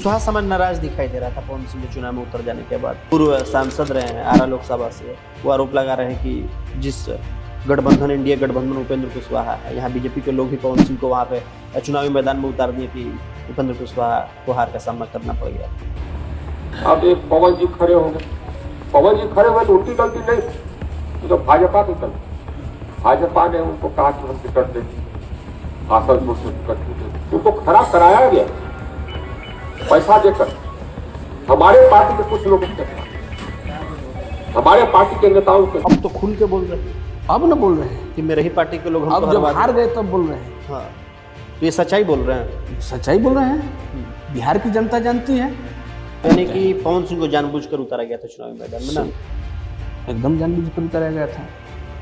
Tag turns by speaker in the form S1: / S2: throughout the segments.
S1: कुशवाहा सामान नाराज दिखाई दे रहा था पवन सिंह के चुनाव में उतर जाने के बाद। पूर्व सांसद रहे हैं आरा लोकसभा से, वो आरोप लगा रहे हैं कि जिस गठबंधन इंडिया गठबंधन उपेंद्र कुशवाहा है, यहाँ बीजेपी के लोग ही पवन सिंह को वहाँ पे चुनावी मैदान में उतार दिए कि उपेंद्र कुशवाहा को हार का सामना करना पड़ गया।
S2: अब एक पवन जी खड़े हो गए, पवन जी खड़े हुए तो उनकी गलती नहीं, तो भाजपा की गलती। भाजपा ने उनको कहा कि हम टिकट देंगे, आसनसोल से टिकट देंगे, उनको खराब कराया गया पैसा देकर। हमारे पार्टी के कुछ लोगों के साथ, हमारे पार्टी के नेताओं के।
S1: अब तो खुल के बोल रहे हैं,
S3: अब न बोल रहे हैं
S1: कि मेरे ही पार्टी के लोग हमको
S3: अब जब
S1: हरवा
S3: हार
S1: दिए।
S3: गए तब बोल रहे हैं।
S1: हाँ, तो ये सच्चाई बोल रहे हैं,
S3: सच्चाई बोल रहे हैं, बिहार की जनता जानती है।
S1: यानी कि पवन सिंह को जानबूझकर उतारा गया था चुनावी मैदान में ना।
S3: एकदम जानबूझकर उतारा गया था।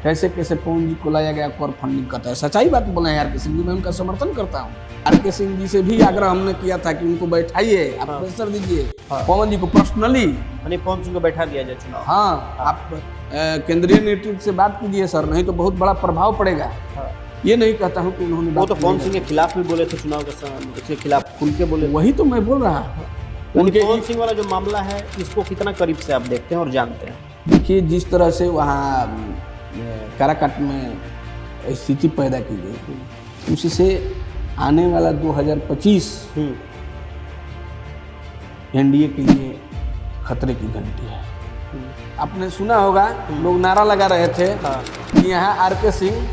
S3: कैसे कैसे पवन जी को लाया गया कर फंडिंग करता है। सच्चाई बात बोला है आर के सिंह जी, मैं उनका समर्थन करता हूँ। आर के सिंह जी से भी आग्रह हमने किया था कि उनको बैठाइए, आप प्रेशर दीजिए पवन जी को पर्सनली।
S1: यानी पवन सिंह को बैठा दिया जाए चुनाव।
S3: हाँ, आप केंद्रीय नेतृत्व से बात कीजिए सर, नहीं तो बहुत बड़ा प्रभाव पड़ेगा। ये नहीं कहता हूँ कि उन्होंने
S1: वो तो
S3: बात
S1: पवन
S3: की
S1: सिंह के खिलाफ भी बोले थे चुनाव के समय, उसके खिलाफ खुल के बोले
S3: है।
S1: थे।
S3: वही तो मैं बोल रहा हूँ।
S1: उनके पवन सिंह वाला जो मामला है, इसको कितना करीब से आप देखते हैं और जानते हैं?
S3: देखिए, जिस तरह से वहाँ काराकाट में स्थिति पैदा की गई, उससे आने वाला 2025 एनडीए के लिए खतरे की घंटी है। आपने सुना होगा, लोग नारा लगा रहे थे कि यहाँ आर के सिंह,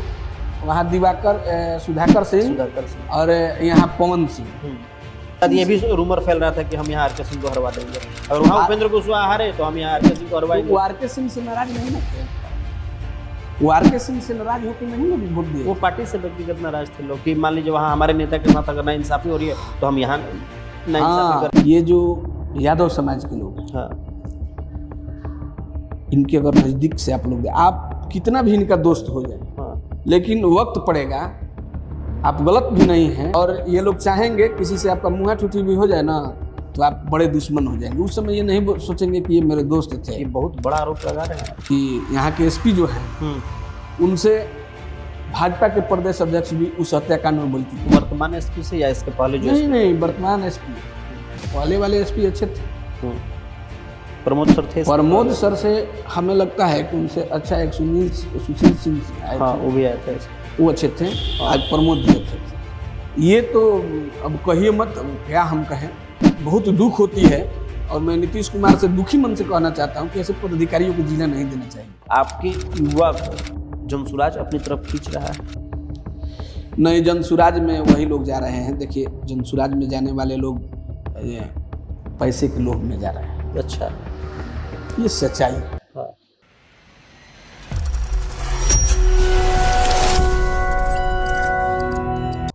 S3: वहाँ दिवाकर सुधाकर सिंह और यहाँ पवन सिंह।
S1: ये भी रूमर फैल रहा था कि हम यहाँ आर के सिंह को हरवा देंगे, और वहाँ उपेंद्र कुशवाहा हारे तो हम यहाँ आर के सिंह को हरवाएंगे।
S3: वो आर के सिंह से नाराज नहीं ना थे, वो आर के सिंह से नाराज होकर नहीं ना वोट दिए।
S1: वो पार्टी से व्यक्तिगत नाराज थे लोग कि मान लीजिए वहाँ हमारे नेता के साथ अगर नाइंसाफी हो रही है तो हम यहाँ नाइंसाफी कर।
S3: ये जो यादव समाज के लोग,
S1: हाँ,
S3: इनके अगर नज़दीक से आप लोग, आप कितना भी इनका दोस्त हो जाए,
S1: हाँ,
S3: लेकिन वक्त पड़ेगा, आप गलत भी नहीं हैं, और ये लोग चाहेंगे किसी से आपका मुँह ठुठी भी हो जाए ना, तो आप बड़े दुश्मन हो जाएंगे। उस समय ये नहीं सोचेंगे कि ये मेरे दोस्त थे।
S1: ये बहुत बड़ा आरोप लगा रहे हैं
S3: कि यहाँ के एसपी जो हैं, उनसे भाजपा के प्रदेश अध्यक्ष भी उस हत्याकांड में बोल चुके।
S1: वर्तमान एसपी से या इसके पहले जो
S3: नहीं, वर्तमान एसपी, पहले वाले एसपी अच्छे थे।
S1: प्रमोद सर थे।
S3: प्रमोद सर से हमें लगता है कि उनसे अच्छा एक सुशील सिंह आए
S1: हाँ,
S3: थे,
S1: वो भी आए थे।
S3: वो अच्छे थे। आज प्रमोद जी अच्छे थे। ये तो अब कहिए मत, क्या हम कहें, बहुत दुख होती है। और मैं नीतीश कुमार से दुखी मन से कहना चाहता हूँ कि ऐसे पदाधिकारियों को जीना नहीं देना चाहिए।
S1: आपके युवा को जनसुराज अपनी तरफ खींच रहा है?
S3: नहीं, जनसुराज में वही लोग जा रहे हैं। देखिए, जनसुराज में जाने वाले लोग पैसे के लोभ में जा रहे हैं।
S1: अच्छा,
S3: ये सच्चाई।
S1: हाँ।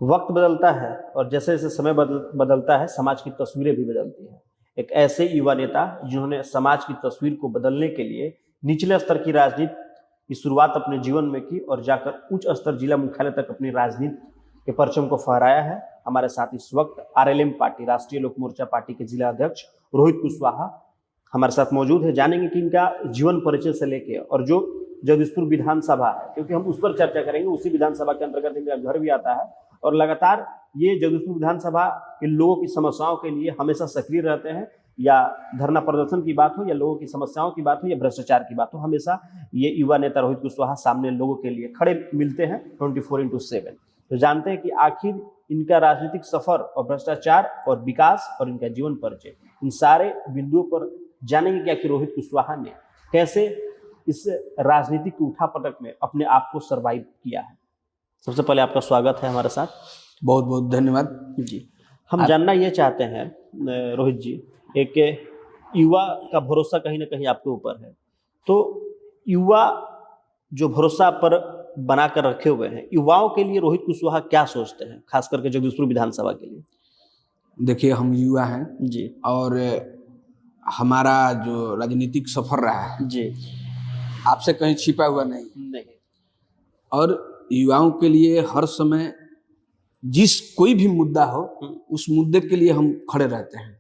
S1: वक्त बदलता है और जैसे जैसे समय बदलता है, समाज की तस्वीरें भी बदलती हैं। एक ऐसे युवा नेता जिन्होंने समाज की तस्वीर को बदलने के लिए निचले स्तर की राजनीति की शुरुआत अपने जीवन में की और जाकर उच्च स्तर जिला मुख्यालय तक अपनी राजनीति के परचम को फहराया है। हमारे साथ इस वक्त आरएलएम पार्टी, राष्ट्रीय लोक मोर्चा पार्टी के जिला अध्यक्ष रोहित कुशवाहा हमारे साथ मौजूद है। जानेंगे कि इनका जीवन परिचय से लेके और जो जगदीशपुर विधानसभा है, क्योंकि हम उस पर चर्चा करेंगे, उसी विधानसभा के अंतर्गत इनका घर भी आता है और लगातार ये जगदीशपुर विधानसभा के लोगों की समस्याओं के लिए हमेशा सक्रिय रहते हैं। या धरना प्रदर्शन की बात हो, या लोगों की समस्याओं की बात हो, या भ्रष्टाचार की बात हो, हमेशा ये युवा नेता रोहित कुशवाहा सामने लोगों के लिए खड़े मिलते हैं 24/7। तो जानते हैं कि आखिर इनका राजनीतिक सफर और भ्रष्टाचार और विकास और इनका जीवन परिचय, इन सारे बिंदुओं पर जानेंगे कि आखिर रोहित कुशवाहा ने कैसे इस राजनीतिक उठापटक में अपने आप को सर्वाइव किया है। सबसे पहले आपका स्वागत है हमारे साथ।
S3: बहुत बहुत धन्यवाद
S1: जी। हम जानना ये चाहते हैं रोहित जी, एक युवा का भरोसा कहीं ना कहीं आपके ऊपर है, तो युवा जो भरोसा पर बना कर रखे हुए हैं, युवाओं के लिए रोहित कुशवाहा क्या सोचते हैं, खास करके जगदीशपुर विधानसभा के लिए?
S3: देखिए, हम युवा हैं
S1: जी,
S3: और हमारा जो राजनीतिक सफर रहा है
S1: जी,
S3: आपसे कहीं छिपा हुआ नहीं। और युवाओं के लिए हर समय जिस कोई भी मुद्दा हो, उस मुद्दे के लिए हम खड़े रहते हैं।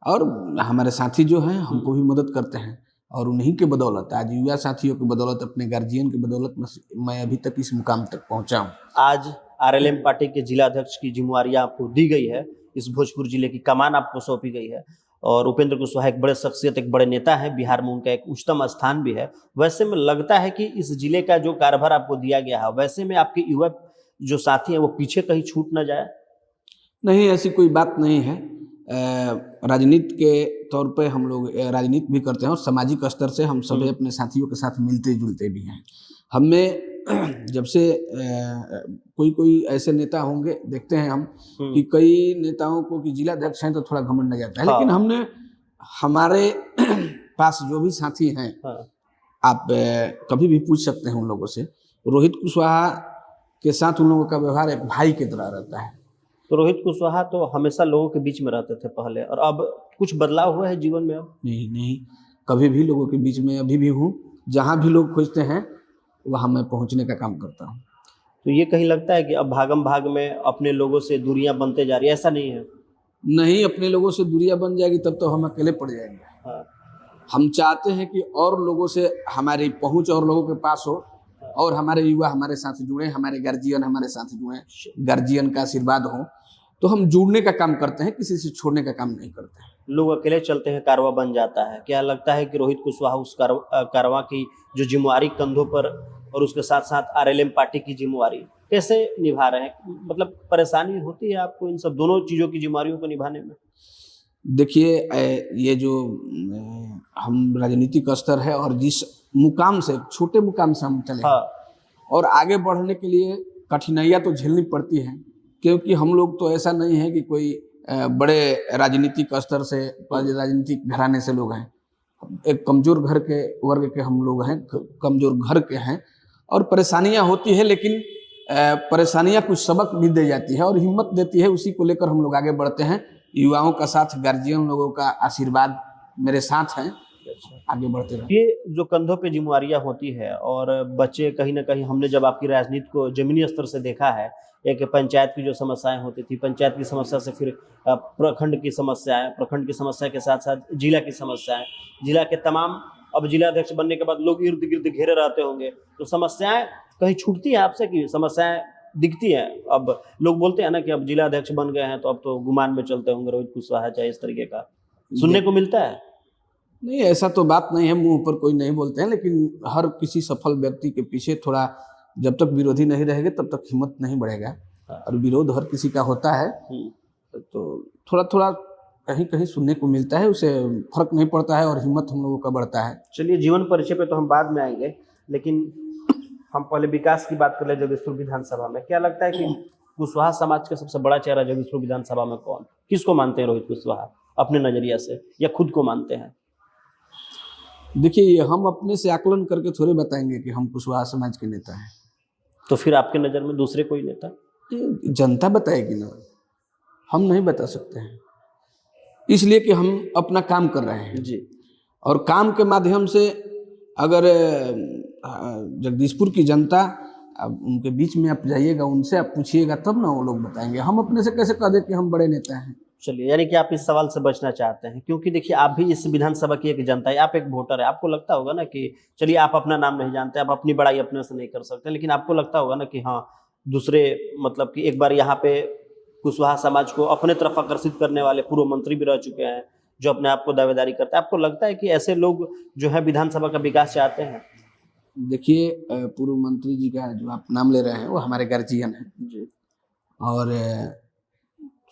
S3: और हमारे साथी जो हैं हमको भी मदद करते हैं, और उन्हीं के बदौलत, आज युवा साथियों की बदौलत, अपने गार्जियन की बदौलत मैं अभी तक इस मुकाम तक पहुंचा हूं।
S1: आज आरएलएम पार्टी के जिला अध्यक्ष की जिम्मेवारी आपको दी गई है, इस भोजपुर जिले की कमान आपको सौंपी गई है और उपेंद्र कुशवाहा एक बड़े शख्सियत, एक बड़े नेता हैं, बिहार में उनका एक उच्चतम स्थान भी है। वैसे में लगता है कि इस जिले का जो कार्यभार आपको दिया गया है, वैसे में आपके युवा जो साथी हैं वो पीछे कहीं छूट ना जाए?
S3: नहीं, ऐसी कोई बात नहीं है। राजनीति के तौर पे हम लोग राजनीति भी करते हैं और सामाजिक स्तर से हम सभी अपने साथियों के साथ मिलते जुलते भी हैं। हमें जब से कोई ऐसे नेता होंगे, देखते हैं हम कि कई नेताओं को कि जिलाध्यक्ष हैं तो थोड़ा घमंड आ जाता है, लेकिन हमने हमारे पास जो भी साथी हैं, आप कभी भी पूछ सकते हैं उन लोगों से। रोहित कुशवाहा के साथ उन लोगों का व्यवहार एक भाई की तरह रहता है।
S1: तो रोहित कुशवाहा तो हमेशा लोगों के बीच में रहते थे पहले, और अब कुछ बदलाव हुआ है जीवन में? अब
S3: नहीं, कभी भी लोगों के बीच में अभी भी हूँ। जहाँ भी लोग खोजते हैं वहाँ मैं पहुँचने का काम करता हूँ।
S1: तो ये कहीं लगता है कि अब भागम भाग में अपने लोगों से दूरियां बनते जा रही है? ऐसा नहीं है?
S3: नहीं, अपने लोगों से दूरियां बन जाएगी तब तो हम अकेले पड़ जाएंगे।
S1: हाँ।
S3: हम चाहते हैं कि और लोगों से हमारी पहुंच और लोगों के पास हो, और हमारे युवा हमारे साथ जुड़े, हमारे गार्जियन हमारे साथ जुड़े, गार्जियन का आशीर्वाद हो, तो हम जुड़ने का काम करते हैं, किसी से छोड़ने का काम नहीं करते हैं।
S1: लोग अकेले चलते हैं, कारवां बन जाता है। क्या लगता है कि रोहित कुशवाहा उस कारवां की जो जिम्मेवारी कंधों पर, और उसके साथ साथ आरएलएम पार्टी की जिम्मेवारी कैसे निभा रहे हैं? मतलब परेशानी होती है आपको इन सब दोनों चीजों की जिम्मेवारियों को निभाने में?
S3: देखिए, ये जो हम राजनीतिक स्तर है और जिस मुकाम से, छोटे मुकाम से हम चले, और आगे बढ़ने के लिए कठिनाइयाँ तो झेलनी पड़ती हैं, क्योंकि हम लोग तो ऐसा नहीं है कि कोई बड़े राजनीतिक स्तर से, राजनीतिक घराने से लोग हैं। एक कमजोर घर के वर्ग के हम लोग हैं, कमजोर घर के हैं, और परेशानियां होती है, लेकिन परेशानियां कुछ सबक भी दे जाती है और हिम्मत देती है। उसी को लेकर हम लोग आगे बढ़ते हैं। युवाओं का साथ, गार्जियन लोगों का आशीर्वाद मेरे साथ हैं, आगे बढ़ते रहे।
S1: ये जो कंधों पे जिम्मेवारियां होती है, और बच्चे कहीं ना कहीं, हमने जब आपकी राजनीति को जमीनी स्तर से देखा है, एक पंचायत की जो समस्याएं होती थी, पंचायत की समस्या से फिर प्रखंड की समस्याएं, प्रखंड की समस्या के साथ साथ जिला की समस्याएं, जिला के तमाम, अब जिला अध्यक्ष बनने के बाद लोग इर्द गिर्द घेरे रहते होंगे, तो समस्याएं कहीं छूटती है आपसे कि समस्याएं दिखती हैं? अब लोग बोलते हैं ना कि अब जिला अध्यक्ष बन गए हैं तो अब तो गुमान में चलते होंगे रोहित कुशवाहा, चाहे इस तरीके का सुनने को मिलता है?
S3: नहीं, ऐसा तो बात नहीं है, मुंह पर कोई नहीं बोलते हैं, लेकिन हर किसी सफल व्यक्ति के पीछे थोड़ा, जब तक विरोधी नहीं रहेंगे तब तक हिम्मत नहीं बढ़ेगा। और विरोध हर किसी का होता है, तो थोड़ा थोड़ा कहीं कहीं सुनने को मिलता है, उसे फर्क नहीं पड़ता है और हिम्मत हम लोगों का बढ़ता है।
S1: चलिए, जीवन परिचय पे तो हम बाद में आएंगे, लेकिन हम पहले विकास की बात कर ले। जगदीशपुर विधानसभा में क्या लगता है कि कुशवाहा समाज का सबसे बड़ा चेहरा जगदीशपुर विधानसभा में कौन, किसको मानते हैं रोहित कुशवाहा अपने नजरिया से, या खुद को मानते हैं?
S3: देखिए, हम अपने से आकलन करके थोड़े बताएंगे कि हम कुशवाहा समाज के नेता हैं।
S1: तो फिर आपके नज़र में दूसरे कोई नेता?
S3: जनता बताएगी ना, हम नहीं बता सकते हैं, इसलिए कि हम अपना काम कर रहे हैं
S1: जी।
S3: और काम के माध्यम से अगर जगदीशपुर की जनता, अब उनके बीच में आप जाइएगा, उनसे आप पूछिएगा, तब ना वो लोग बताएंगे। हम अपने से कैसे कह दें कि हम बड़े नेता हैं?
S1: चलिए, यानी कि आप इस सवाल से बचना चाहते हैं, क्योंकि देखिए आप भी इस विधानसभा की एक जनता है, आप एक वोटर है। आपको लगता होगा ना कि चलिए आप अपना नाम नहीं जानते, आप अपनी बड़ाई अपने से नहीं कर सकते, लेकिन आपको लगता होगा ना कि हाँ, दूसरे, मतलब कि एक बार यहाँ पे कुशवाहा समाज को अपने तरफ आकर्षित करने वाले पूर्व मंत्री भी रह चुके हैं, जो अपने आप को दावेदारी करते हैं। आपको लगता है कि ऐसे लोग जो है विधानसभा का विकास चाहते हैं?
S3: देखिए, पूर्व मंत्री जी का जो आप नाम ले रहे हैं वो हमारे गार्जियन हैं
S1: जी।
S3: और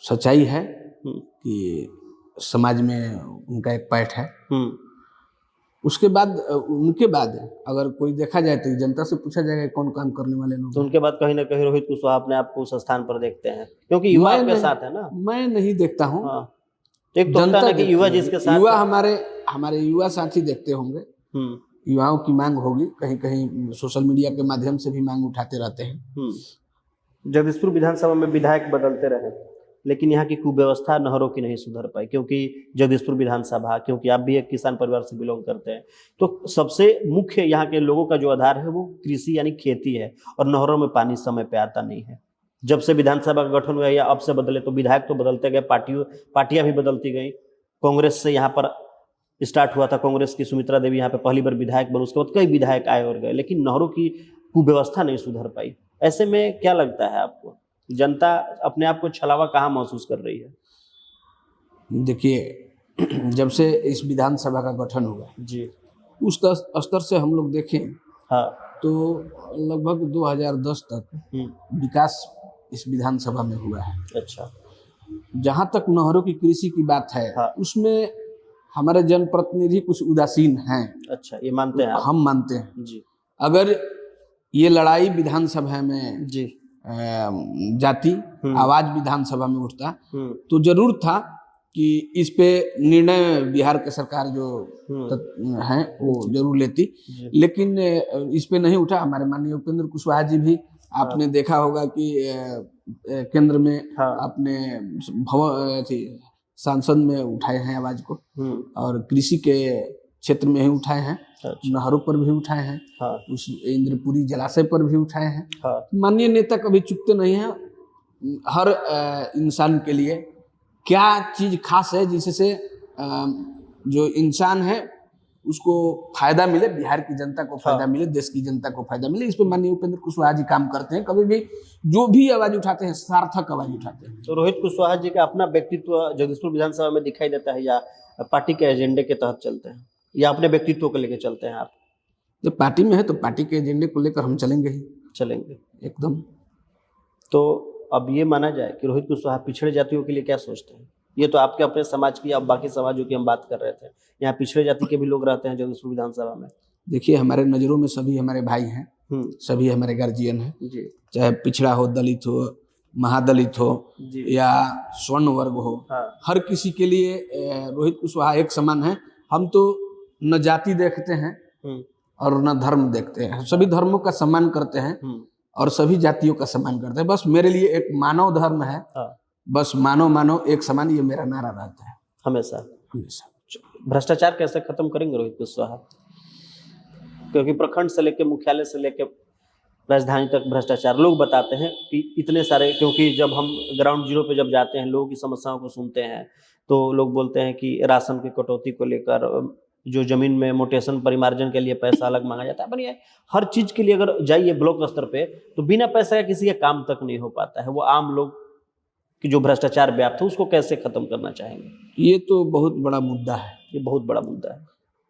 S3: सच्चाई है कि समाज में उनका एक पैठ है। उसके बाद, उनके बाद अगर कोई देखा जाए तो जनता से पूछा जाएगा कौन काम करने वाले लोग,
S1: तो उनके बाद कहीं ना कहीं रोहित कुशवाहा अपने आप को उस स्थान पर देखते हैं, क्योंकि युवा आपके साथ है ना।
S3: मैं नहीं देखता हूँ।
S1: हाँ, तो एक तो होता है ना कि युवा जिसके साथ,
S3: युवा हमारे युवा साथी देखते होंगे, युवाओं की मांग होगी, कहीं कहीं सोशल मीडिया के माध्यम से भी मांग उठाते रहते हैं।
S1: जगदीशपुर विधानसभा में विधायक बदलते रहे, लेकिन यहाँ की कुव्यवस्था नहरों की नहीं सुधर पाई, क्योंकि जगदीशपुर विधानसभा, क्योंकि आप भी एक किसान परिवार से बिलोंग करते हैं, तो सबसे मुख्य यहाँ के लोगों का जो आधार है वो कृषि यानी खेती है, और नहरों में पानी समय पे आता नहीं है। जब से विधानसभा का गठन हुआ या अब से बदले, तो विधायक तो बदलते गए, पार्टियां भी बदलती गई। कांग्रेस से यहाँ पर स्टार्ट हुआ था, कांग्रेस की सुमित्रा देवी यहाँ पे पहली बार विधायक बनी, उसके बाद कई विधायक आए और गए, लेकिन नहरों की कुव्यवस्था नहीं सुधर पाई। ऐसे में क्या लगता है आपको, जनता अपने आप को छलावा कहाँ महसूस कर रही है?
S3: देखिए जब से इस विधानसभा का गठन हुआ
S1: जी।
S3: उस स्तर से हम लोग देखें
S1: हाँ।
S3: तो लगभग 2010 तक विकास इस विधानसभा में हुआ है।
S1: अच्छा।
S3: जहाँ तक नहरों की कृषि की बात है,
S1: हाँ।
S3: उसमें हमारे जनप्रतिनिधि कुछ उदासीन हैं।
S1: अच्छा, ये मानते हैं आप?
S3: हम मानते हैं।
S1: जी।
S3: अगर ये लड़ाई विधानसभा में
S1: जी।
S3: जाती, आवाज विधानसभा में उठता, तो जरूर था कि इस पे निर्णय बिहार के सरकार जो है वो जरूर लेती, लेकिन इस पे नहीं उठा। हमारे माननीय उपेंद्र कुशवाहा जी भी आपने देखा होगा कि केंद्र में अपने सांसद में उठाए हैं आवाज को, और कृषि के क्षेत्र में ही उठाए हैं। नहरों पर भी उठाए हैं। उस इंद्रपुरी जलाशय पर भी उठाए हैं। माननीय नेता कभी चुकते नहीं हैं। हर इंसान के लिए क्या चीज खास है जिससे जो इंसान है उसको फायदा मिले, बिहार की जनता को फायदा मिले, देश की जनता को फायदा मिले, इस पे माननीय उपेंद्र कुशवाहा जी काम करते हैं। कभी भी जो भी आवाज उठाते हैं सार्थक आवाज उठाते हैं।
S1: तो रोहित कुशवाहा जी का अपना व्यक्तित्व जगदीशपुर विधानसभा में दिखाई देता है, या पार्टी के एजेंडे के तहत चलते हैं, या अपने व्यक्तित्व को लेकर चलते हैं आप?
S3: जब पार्टी में है तो पार्टी के एजेंडे को लेकर हम चलेंगे ही,
S1: चलेंगे
S3: एकदम।
S1: तो अब ये माना जाए कि रोहित कुशवाहा पिछड़े जातियों के लिए क्या सोचते हैं? ये तो आपके अपने समाज की, अब बाकी समाजों की हम बात कर रहे थे, यहाँ पिछड़े जाति के भी लोग रहते हैं जगदीशपुर विधानसभा में।
S3: देखिए हमारे नज़रों में सभी हमारे भाई हैं, सभी हमारे गार्जियन हैं, चाहे पिछड़ा हो, दलित हो, महादलित हो या स्वर्ण वर्ग हो। हर किसी के लिए रोहित कुशवाहा एक समान है। हम तो न जाति देखते हैं और न धर्म देखते हैं, सभी धर्मों का सम्मान करते हैं और सभी जातियों का सम्मान करते हैं। बस मेरे लिए एक मानव धर्म है, बस मानव मानव एक समान, ये मेरा नारा रहता है
S1: हमेशा।
S3: हमेशा।
S1: भ्रष्टाचार कैसे खत्म करेंगे रोहित कुशवाहा? क्योंकि प्रखंड से लेकर मुख्यालय से लेकर राजधानी तक भ्रष्टाचार, लोग बताते हैं कि इतने सारे, क्योंकि जब हम ग्राउंड जीरो पे जब जाते हैं, लोगों की समस्याओं को सुनते हैं, तो लोग बोलते हैं कि राशन की कटौती को लेकर, जो जमीन में मोटेशन परिमार्जन के लिए पैसा अलग मांगा जाता है, पर ये हर चीज के लिए अगर जाइए ब्लॉक स्तर पे तो बिना पैसे का किसी का काम तक नहीं हो पाता है। वो आम लोग कि जो भ्रष्टाचार व्याप्त है उसको कैसे खत्म करना चाहेंगे?
S3: ये तो बहुत बड़ा मुद्दा है,
S1: ये बहुत बड़ा मुद्दा है,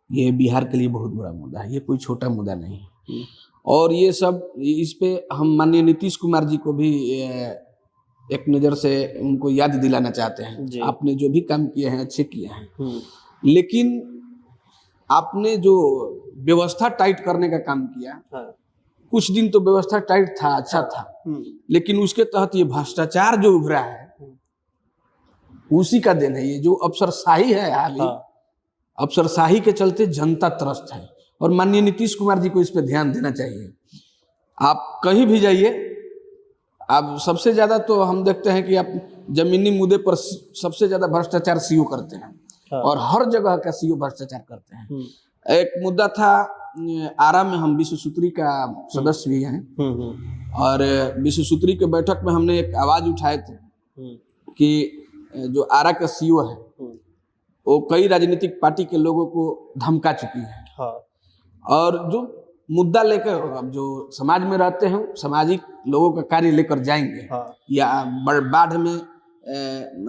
S3: ये बिहार के लिए बहुत बड़ा मुद्दा है, ये कोई छोटा मुद्दा नहीं है। और ये सब, इस पे हम माननीय नीतीश कुमार जी को भी एक नज़र से उनको याद दिलाना चाहते हैं। आपने जो भी काम किए हैं अच्छे किए हैं, लेकिन आपने जो व्यवस्था टाइट करने का काम किया, कुछ दिन तो व्यवस्था टाइट था, अच्छा था, लेकिन उसके तहत ये भ्रष्टाचार जो उभरा है उसी का देन है। ये जो अफसरशाही है, हाली अफसरशाही के चलते जनता त्रस्त है, और माननीय नीतीश कुमार जी को इस पे ध्यान देना चाहिए। आप कहीं भी जाइए, आप सबसे ज्यादा तो हम देखते हैं कि आप जमीनी मुद्दे पर सबसे ज्यादा भ्रष्टाचार सीओ करते हैं, और हर जगह का सीओ भ्रष्टाचार करते हैं। एक मुद्दा था आरा में, हम विश्व सूत्री का सदस्य भी हैं, और विश्व सूत्री के बैठक में हमने एक आवाज उठाए थे कि जो आरा का सीओ है वो कई राजनीतिक पार्टी के लोगों को धमका चुकी है, और जो मुद्दा लेकर अब जो समाज में रहते हैं सामाजिक लोगों का कार्य लेकर जाएंगे। या बाढ़ में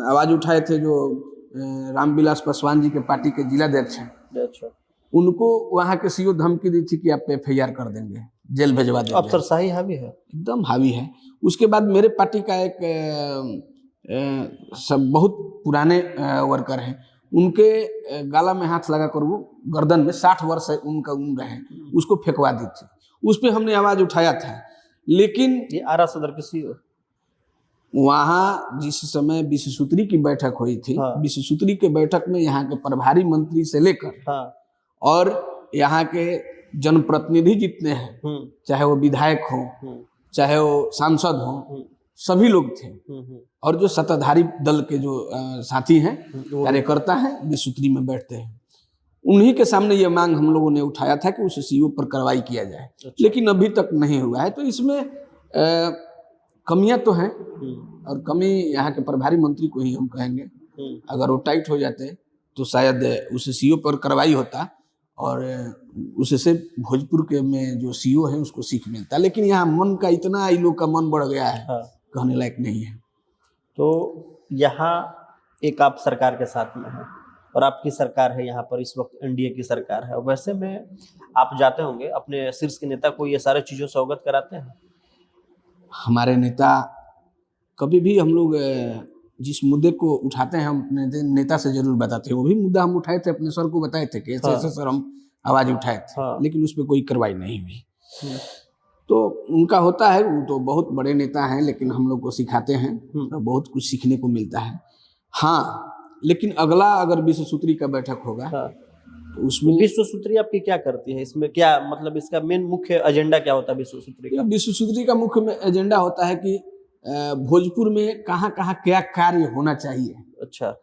S3: आवाज उठाए थे जो रामविलास पासवान जी के पार्टी के जिलाध्यक्ष हैं, उनको वहाँ के सीओ धमकी दी थी कि आप FIR कर देंगे, जेल भेजवा देंगे।
S1: अफसरशाही हावी है,
S3: एकदम हावी है। उसके बाद मेरे पार्टी का एक सब बहुत पुराने वर्कर हैं, उनके गाला में हाथ लगाकर वो गर्दन में 60 वर्ष उनका उम्र है, उसको फेंकवा दी थी। उस पर हमने आवाज उठाया था, लेकिन
S1: ये आरा सदर के सीओ
S3: वहाँ जिस समय विश्व सूत्री की बैठक हुई थी, विश्व सूत्री के बैठक में यहाँ के प्रभारी मंत्री से लेकर और यहाँ के जनप्रतिनिधि जितने हैं, चाहे वो विधायक हो चाहे वो सांसद हो, सभी लोग थे, और जो सत्ताधारी दल के जो साथी हैं, कार्यकर्ता हैं, विश्व सूत्री में बैठते हैं, उन्हीं के सामने ये मांग हम लोगों ने उठाया था कि उस सीओ पर कार्रवाई किया जाए। लेकिन अभी तक नहीं हुआ है। तो इसमें कमियां तो हैं, और कमी यहाँ के प्रभारी मंत्री को ही हम कहेंगे। अगर वो टाइट हो जाते तो शायद उस सीओ पर कार्रवाई होता, और उससे भोजपुर के में जो सीओ है उसको सीख मिलता। लेकिन यहाँ मन का इतना इन लोग का मन बढ़ गया है, कहने लायक नहीं है।
S1: तो यहाँ एक आप सरकार के साथ में हैं और आपकी सरकार है यहाँ पर, इस वक्त एनडीए की सरकार है, वैसे में आप जाते होंगे अपने शीर्ष के नेता को ये सारे चीज़ों से अवगत कराते हैं?
S3: हमारे नेता कभी भी हम लोग जिस मुद्दे को उठाते हैं हम अपने नेता से जरूर बताते हैं। वो भी मुद्दा हम उठाए थे, अपने सर को बताए थे कि ऐसे ऐसे सर हम आवाज उठाए थे, लेकिन उस पर कोई कार्रवाई नहीं हुई। तो उनका होता है, वो तो बहुत बड़े नेता हैं, लेकिन हम लोग को सिखाते हैं तो बहुत कुछ सीखने को मिलता है। हाँ, लेकिन अगला अगर विश्व सूत्री का बैठक होगा तो उसमें
S1: विश्व सूत्री आपकी क्या करती है? इसमें क्या मतलब इसका मेन मुख्य एजेंडा क्या होता है विश्व सूत्री का?
S3: विश्व सूत्री का मुख्य एजेंडा होता है कि भोजपुर में कहाँ कहाँ क्या कार्य होना चाहिए। अच्छा।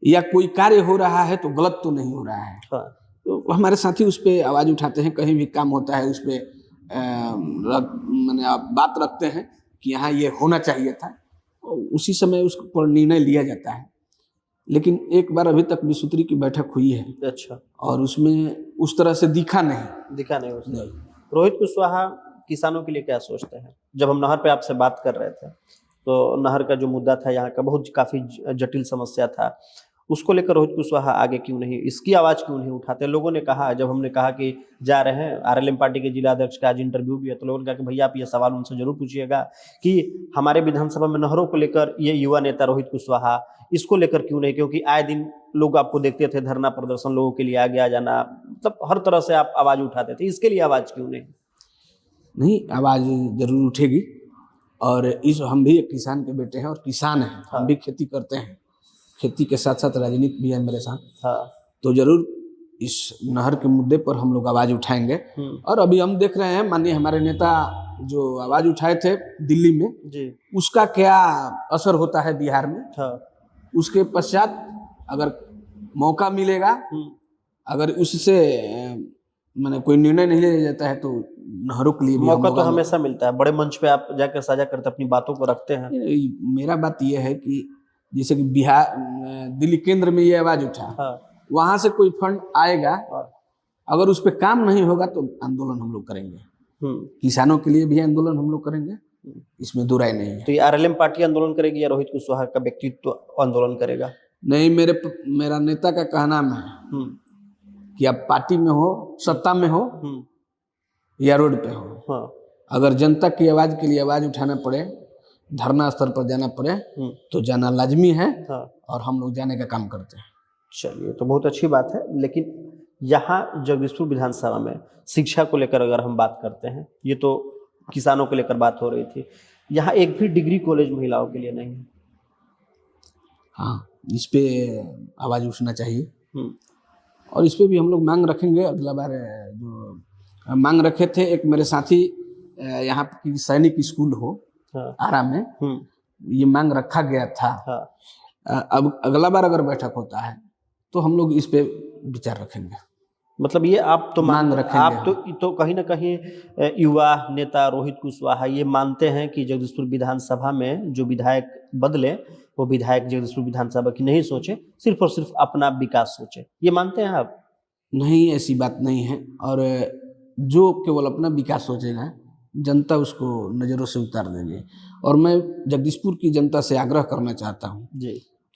S3: या कोई कार्य हो रहा है तो गलत तो नहीं हो रहा है। हाँ। तो हमारे साथी उस पर आवाज उठाते हैं, कहीं भी काम होता है उस पर मैंने बात रखते हैं कि यहाँ ये होना चाहिए था, उसी समय उस पर निर्णय लिया जाता है। लेकिन एक बार अभी तक विश्व सूत्री की बैठक हुई है। अच्छा। और उसमें उस तरह से दिखा नहीं
S1: उसमें। रोहित कुशवाहा किसानों के लिए क्या सोचते हैं? जब हम नहर पे आपसे बात कर रहे थे तो नहर का जो मुद्दा था यहाँ का बहुत काफी जटिल समस्या था, उसको लेकर रोहित कुशवाहा आगे क्यों नहीं, इसकी आवाज क्यों नहीं उठाते? लोगों ने कहा, जब हमने कहा कि जा रहे हैं आरएलएम पार्टी के जिला अध्यक्ष का आज इंटरव्यू भी है, तो लोगों ने कहा कि भैया आप ये सवाल उनसे जरूर पूछिएगा कि हमारे विधानसभा में नहरों को लेकर ये युवा नेता रोहित कुशवाहा इसको लेकर क्यों नहीं, क्योंकि आए दिन लोग आपको देखते थे धरना प्रदर्शन, लोगों के लिए आगे आ जाना, मतलब हर तरह से आप आवाज उठाते थे, इसके लिए आवाज क्यों नहीं?
S3: आवाज जरूर उठेगी। और इस हम भी एक किसान के बेटे हैं और किसान हैं। हम भी खेती करते हैं, खेती के साथ साथ राजनीति भी है मेरे साथ। तो जरूर इस नहर के मुद्दे पर हम लोग आवाज उठाएंगे। और अभी हम देख रहे हैं माननीय हमारे नेता जो आवाज उठाए थे दिल्ली में जी, उसका क्या असर होता है बिहार में। उसके पश्चात अगर मौका मिलेगा, अगर उससे मैंने कोई निर्णय नहीं लिया जाता है तो नहरों के लिए
S1: मौका तो हमेशा मिलता है। बड़े मंच पे आप जाकर साझा करते, अपनी बातों को रखते हैं।
S3: मेरा बात यह है कि जैसे कि बिहार दिल्ली केंद्र में ये आवाज उठा, वहां से कोई फंड आएगा, अगर उस पर काम नहीं होगा तो आंदोलन हम लोग करेंगे। किसानों के लिए भी आंदोलन हम लोग करेंगे, इसमें दो राय नहीं है।
S1: तो ये आरएलएम पार्टी आंदोलन करेगी या रोहित कुशवाहा का व्यक्तित्व आंदोलन करेगा?
S3: नहीं, मेरा नेता का कहना है कि आप पार्टी में हो, सत्ता में हो या रोड पे हो, अगर जनता की आवाज के लिए आवाज उठाना पड़े, धरना स्तर पर जाना पड़े तो जाना लाजमी है। और हम लोग जाने का काम करते हैं।
S1: चलिए, तो बहुत अच्छी बात है। लेकिन यहाँ जगदीशपुर विधानसभा में शिक्षा को लेकर अगर हम बात करते हैं, ये तो किसानों को लेकर बात हो रही थी, यहाँ एक भी डिग्री कॉलेज महिलाओं के लिए नहीं है।
S3: हाँ, इस पे आवाज उठना चाहिए और इस पे भी हम लोग मांग रखेंगे। अगला बार जो मांग रखे थे, एक मेरे साथी यहाँ की सैनिक स्कूल हो आरा में, ये मांग रखा गया था। अब अगला बार अगर बैठक होता है तो हम लोग इस पे विचार रखेंगे।
S1: मतलब ये आप तो
S3: मांग रखेंगे।
S1: आप तो कहीं ना कहीं युवा नेता रोहित कुशवाहा ये मानते हैं कि जगदीशपुर विधानसभा में जो विधायक बदले वो विधायक जगदीशपुर विधानसभा की नहीं सोचे, सिर्फ और सिर्फ अपना विकास सोचे, ये मानते हैं आप?
S3: नहीं, ऐसी बात नहीं है। और जो केवल अपना विकास सोचेगा जनता उसको नज़रों से उतार देगी। और मैं जगदीशपुर की जनता से आग्रह करना चाहता हूँ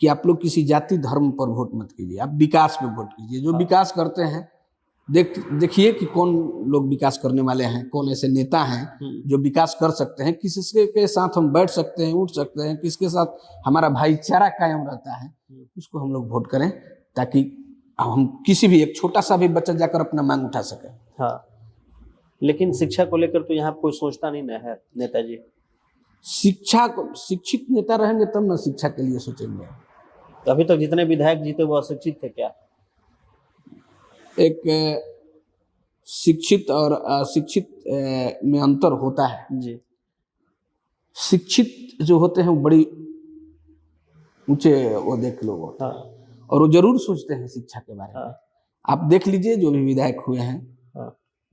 S3: कि आप लोग किसी जाति धर्म पर वोट मत कीजिए, आप विकास पे वोट कीजिए। जो विकास करते हैं देखिए कि कौन लोग विकास करने वाले हैं, कौन ऐसे नेता हैं जो विकास कर सकते हैं, किसके साथ हम बैठ सकते हैं, उठ सकते हैं, किसके साथ हमारा भाईचारा कायम रहता है, उसको हम लोग वोट करें ताकि हम किसी भी एक छोटा सा भी बच्चा जाकर अपना मांग उठा सके।
S1: हाँ, लेकिन शिक्षा को लेकर तो यहाँ कोई सोचता नहीं ना है नेताजी।
S3: शिक्षा को, शिक्षित नेता रहेंगे तब ना शिक्षा के लिए सोचेंगे।
S1: तो अभी तक जितने विधायक जीते वो अशिक्षित थे क्या?
S3: एक शिक्षित और अशिक्षित में अंतर होता है जी। शिक्षित जो होते हैं वो बड़ी ऊंचे वो देख लो वो, और वो जरूर सोचते हैं शिक्षा के बारे में। आप देख लीजिए जो भी विधायक हुए हैं,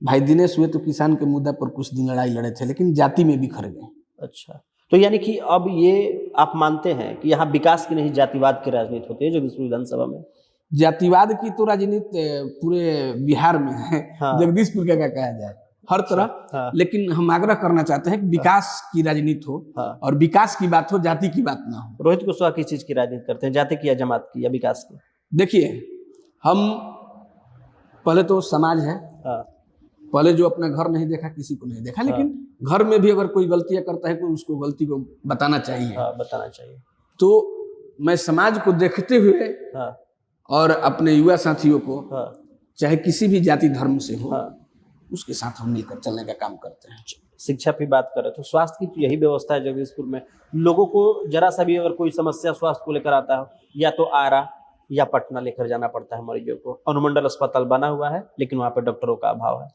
S3: भाई दिनेश हुए तो किसान के मुद्दा पर कुछ दिन लड़ाई लड़े थे, लेकिन जाति में बिखर गए। अच्छा, तो यानी कि अब ये आप मानते हैं कि यहाँ विकास की नहीं जातिवाद की राजनीति होती है जगदीशपुर विधानसभा में? जातिवाद की तो राजनीति पूरे बिहार में है। जगदीशपुर का क्या कहा जाए। हर तरह।
S1: हाँ।
S3: लेकिन हम आग्रह करना चाहते हैं कि विकास की राजनीति हो,
S1: हाँ।
S3: और विकास की बात हो, जाति की बात ना हो।
S1: रोहित कुशवाहा किस चीज की राजनीति करते हैं, जाति की या जमात की या विकास की?
S3: देखिए, हम पहले तो समाज है,
S1: हाँ।
S3: पहले जो अपना घर नहीं देखा किसी को नहीं देखा, लेकिन घर में भी अगर कोई गलतियां करता है तो उसको गलती को बताना चाहिए।
S1: हाँ, बताना चाहिए।
S3: तो मैं समाज को देखते हुए
S1: हाँ।
S3: और अपने युवा साथियों को,
S1: हाँ।
S3: चाहे किसी भी जाति धर्म से हो,
S1: हाँ।
S3: उसके साथ हम मिलकर चलने का काम करते हैं।
S1: शिक्षा की बात करें तो स्वास्थ्य की तो यही व्यवस्था है जगदीशपुर में। लोगों को जरा सा भी अगर कोई समस्या स्वास्थ्य को लेकर आता है, या तो आरा या पटना लेकर जाना पड़ता है मरीजों को। अनुमंडल अस्पताल बना हुआ है लेकिन वहाँ पे डॉक्टरों का अभाव है।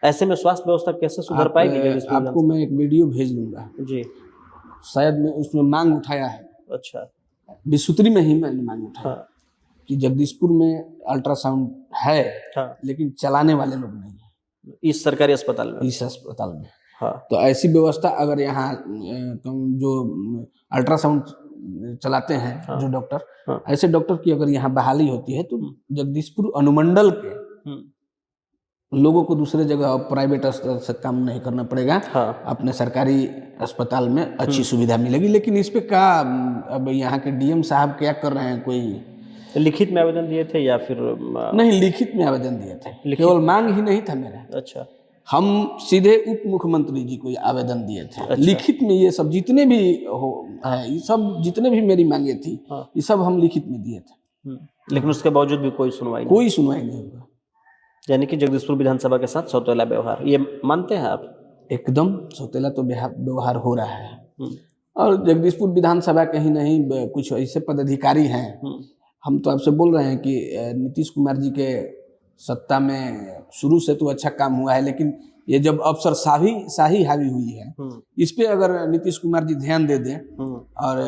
S1: ऐसे में स्वास्थ्य व्यवस्था कैसे सुधर पाएगी जगदीशपुर?
S3: आपको मैं एक वीडियो भेज दूंगा
S1: जी।
S3: शायद मैं उसमें मांग उठाया है,
S1: अच्छा।
S3: विसूत्री में ही मैंने मांग उठाया
S1: हाँ।
S3: कि जगदीशपुर में अल्ट्रासाउंड है,
S1: हाँ।
S3: लेकिन चलाने वाले लोग नहीं है
S1: इस सरकारी अस्पताल में।
S3: इस अस्पताल में।
S1: हाँ।
S3: तो ऐसी व्यवस्था अगर यहाँ जो अल्ट्रासाउंड चलाते हैं,
S1: हाँ।
S3: जो डॉक्टर,
S1: हाँ।
S3: ऐसे डॉक्टर की अगर यहाँ बहाली होती है तो जगदीशपुर अनुमंडल के लोगों को दूसरे जगह प्राइवेट अस्पताल से काम नहीं करना पड़ेगा।
S1: हाँ।
S3: अपने सरकारी अस्पताल में अच्छी सुविधा मिलेगी। लेकिन इस पे क्या अब यहाँ के डीएम साहब क्या कर रहे हैं? कोई
S1: लिखित में आवेदन दिए थे या फिर
S3: नहीं, लिखित में आवेदन दिए थे, केवल मांग ही नहीं था मेरा।
S1: अच्छा।
S3: हम सीधे उप मुख्यमंत्री जी को आवेदन दिए थे।
S1: अच्छा।
S3: लिखित में ये सब जितने भी हो है, ये सब जितने भी मेरी मांगे थी,
S1: हाँ।
S3: ये सब हम लिखित में दिए थे।
S1: लेकिन उसके बावजूद भी कोई सुनवाई नहीं।
S3: कोई सुनवाई नहीं हुआ।
S1: यानी कि जगदीशपुर विधानसभा के साथ सौतेला व्यवहार, ये मानते हैं आप?
S3: एकदम सौतेला तो व्यवहार हो रहा है। और जगदीशपुर विधानसभा के ही नहीं, कुछ ऐसे पदाधिकारी हैं, हम तो आपसे बोल रहे हैं कि नीतीश कुमार जी के सत्ता में शुरू से तो अच्छा काम हुआ है, लेकिन ये जब अफसर शाही हावी हुई है, इस पे अगर नीतीश कुमार जी ध्यान दे दें और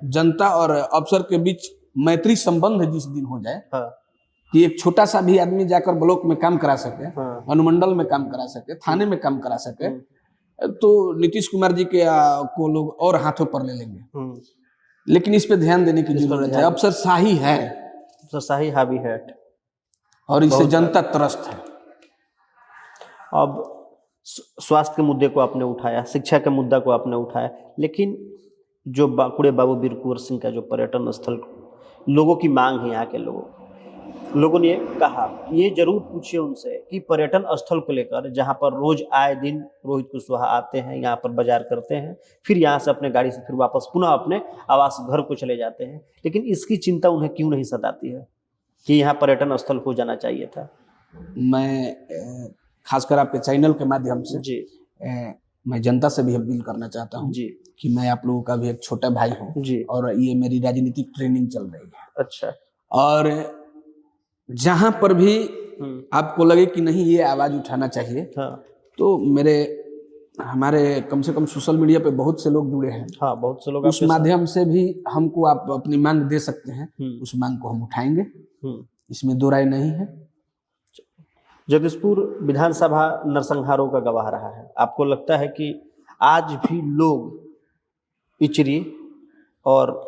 S3: जनता और अफसर के बीच मैत्री संबंध जिस दिन हो जाए, कि एक छोटा सा भी आदमी जाकर ब्लॉक में काम करा सके, अनुमंडल में काम करा सके, थाने में काम करा सके, तो नीतीश कुमार जी के को लोग और हाथों पर ले लेंगे। लेकिन इस पे ध्यान देने की जरूरत है। अफसर शाही है,
S1: अफसर शाही हावी है
S3: और इससे जनता त्रस्त है।
S1: अब स्वास्थ्य के मुद्दे को आपने उठाया, शिक्षा के मुद्दा को आपने उठाया, लेकिन जो बांकुड़े बाबू वीर कुंवर सिंह का जो पर्यटन स्थल, लोगों की मांग है, यहाँ के लोगों ने कहा, ये जरूर पूछिए उनसे कि पर्यटन स्थल को लेकर, जहाँ पर रोज आए दिन रोहित कुशवाहा आते हैं, यहाँ पर बाजार करते हैं, फिर यहाँ से अपने गाड़ी से फिर वापस पुनः अपने आवास घर को चले जाते हैं, लेकिन इसकी चिंता उन्हें क्यों नहीं सताती है कि यहाँ पर्यटन स्थल हो जाना चाहिए था?
S3: मैं खासकर आपके चैनल के माध्यम से
S1: जी
S3: मैं जनता से भी अपील करना चाहता हूँ
S1: जी
S3: कि मैं आप लोगों का भी एक छोटा भाई हूँ
S1: जी,
S3: और ये मेरी राजनीतिक ट्रेनिंग चल रही है।
S1: अच्छा।
S3: और जहां पर भी आपको लगे कि नहीं ये आवाज उठाना चाहिए,
S1: हाँ।
S3: तो हमारे कम से कम सोशल मीडिया पे बहुत से लोग जुड़े हैं।
S1: हाँ, बहुत से लोग
S3: उस माध्यम से भी हमको आप अपनी मांग दे सकते हैं, उस मांग को हम उठाएंगे, इसमें दो राय नहीं है।
S1: जगदीशपुर विधानसभा नरसंहारों का गवाह रहा है। आपको लगता है कि आज भी लोग इचरी और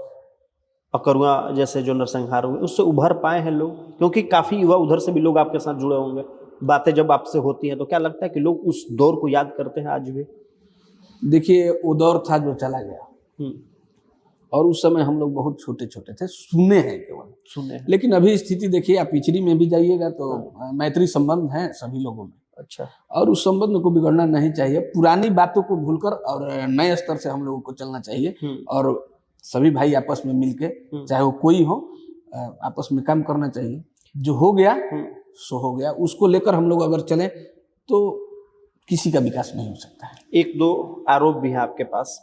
S1: अकरुआ जैसे जो नरसंहार हुए उससे उभर पाए हैं लोग? क्योंकि काफ़ी युवा उधर से भी लोग आपके साथ जुड़े होंगे, बातें जब आपसे होती हैं तो क्या लगता है कि लोग उस दौर को याद करते हैं आज भी?
S3: देखिए, वो दौर था जो चला गया, और उस समय हम लोग बहुत छोटे छोटे थे, सुने हैं केवल
S1: सुने हैं।
S3: लेकिन अभी स्थिति देखिए, आप पिछड़ी में भी जाइएगा तो मैत्री संबंध है सभी लोगों में।
S1: अच्छा।
S3: और उस संबंध को बिगड़ना नहीं चाहिए, पुरानी बातों को भूलकर और नए स्तर से हम लोगों को चलना चाहिए, और सभी भाई आपस में मिलके, चाहे वो कोई हो, आपस में काम करना चाहिए। जो हो गया सो हो गया, उसको लेकर हम लोग अगर चलें तो किसी का विकास नहीं हो सकता है।
S1: एक दो आरोप भी हैं आपके पास,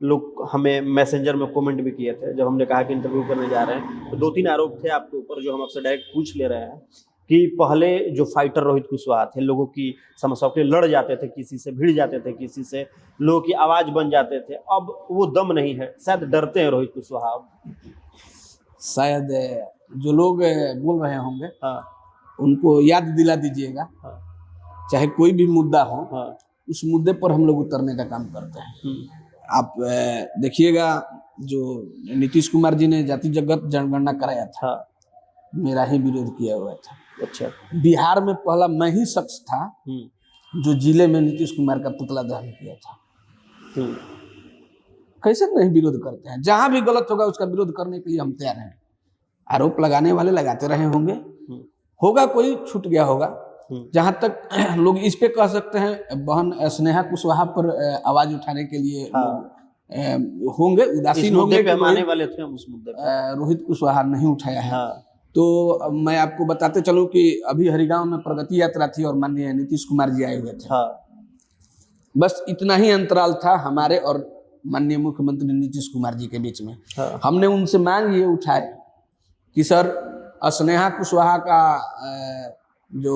S1: लोग हमें मैसेंजर में कमेंट भी किए थे जब हमने कहा कि इंटरव्यू करने जा रहे हैं, तो 2-3 आरोप थे आपके ऊपर जो हम आपसे डायरेक्ट पूछ ले रहे हैं कि पहले जो फाइटर रोहित कुशवाहा थे, लोगों की समस्याओं के लिए लड़ जाते थे, किसी से भिड़ जाते थे, किसी से लोगों की आवाज़ बन जाते थे, अब वो दम नहीं है, शायद डरते हैं रोहित कुशवाहा।
S3: शायद जो लोग बोल रहे होंगे,
S1: हाँ,
S3: उनको याद दिला दीजिएगा,
S1: हाँ,
S3: चाहे कोई भी मुद्दा हो,
S1: हाँ,
S3: उस मुद्दे पर हम लोग उतरने का काम करते हैं। आप देखिएगा, जो नीतीश कुमार जी ने जाति जगत जनगणना कराया था, मेरा ही विरोध किया हुआ था।
S1: अच्छा।
S3: बिहार में पहला मैं ही शख्स था जो जिले में नीतीश कुमार का पुतला दहन किया था। कैसे नहीं विरोध करते हैं? जहां भी गलत होगा उसका विरोध करने के लिए हम तैयार हैं। आरोप लगाने वाले लगाते रहे होंगे, होगा कोई छूट गया होगा। जहां तक लोग इस पे कह सकते हैं, बहन स्नेहा कुशवाहा पर आवाज उठाने के लिए होंगे उदासीन होंगे कि
S1: आने वाले थे हम उस मुद्दे पे।
S3: रोहित कुशवाहा नहीं उठाया है। तो मैं आपको बताते चलूं कि अभी हरिगांव में प्रगति यात्रा थी और माननीय नीतीश कुमार जी आए हुए थे। बस इतना ही अंतराल था हमारे और माननीय मुख्यमंत्री नीतीश कुमार जी के बीच में। हमने उनसे मांग ये उठाए कि सर, स्नेहा कुशवाहा का जो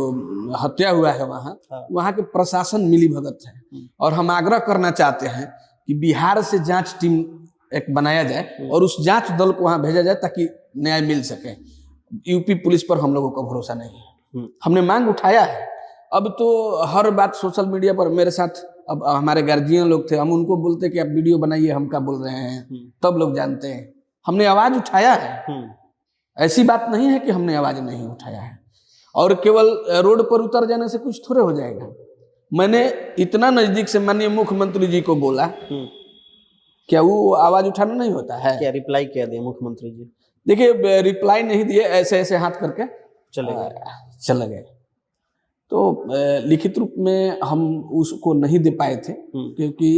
S3: हत्या हुआ है वहाँ के प्रशासन मिली भगत है, और हम आग्रह करना चाहते हैं कि बिहार से जांच टीम एक बनाया जाए और उस जांच दल को वहाँ भेजा जाए ताकि न्याय मिल सके। यूपी पुलिस पर हम लोगों का भरोसा नहीं है। हमने मांग उठाया है। अब तो हर बात सोशल मीडिया पर मेरे साथ, अब हमारे गार्जियन लोग थे, हम उनको बोलते कि आप वीडियो बनाइए, हम क्या बोल रहे हैं, तब लोग जानते हैं हमने आवाज उठाया है। ऐसी बात नहीं है कि हमने आवाज नहीं उठाया है। और केवल रोड पर उतर जाने से कुछ थोड़े हो जाएगा। मैंने इतना नजदीक से माननीय मुख्यमंत्री जी को बोला, क्या वो आवाज उठाना नहीं होता है? क्या
S1: रिप्लाई क्या दिया मुख्यमंत्री जी?
S3: देखिए, रिप्लाई नहीं दिए, ऐसे ऐसे हाथ करके चले गए। तो लिखित रूप में हम उसको नहीं दे पाए थे क्योंकि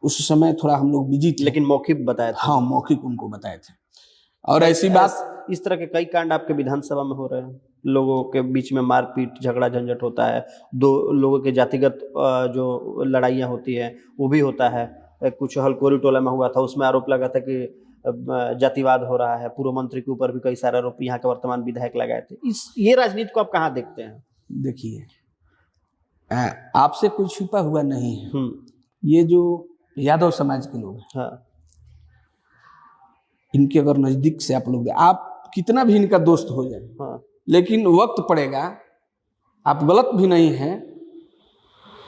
S3: उस समय थोड़ा हम लोग बिजी थे।
S1: लेकिन मौखिक बताया था।
S3: हाँ, मौखिक उनको बताए थे। और ऐसी बात,
S1: इस तरह के कई कांड आपके विधानसभा में हो रहे हैं। लोगों के बीच में मारपीट, झगड़ा झंझट होता है, दो लोगों के जातिगत जो लड़ाइयाँ होती हैं वो भी होता है। कुछ हलकोरी टोला में हुआ था, उसमें आरोप लगा था कि जातिवाद हो रहा है। पूर्व मंत्री के ऊपर भी कई सारे आरोप यहाँ के वर्तमान विधायक लगाए थे। ये राजनीति को आप कहाँ देखते हैं?
S3: देखिए, आपसे कोई छिपा हुआ नहीं है। ये जो यादव समाज के लोग हैं, इनके अगर नजदीक से आप लोग, आप कितना भी इनका दोस्त हो जाए, लेकिन वक्त पड़ेगा, आप गलत भी नहीं हैं,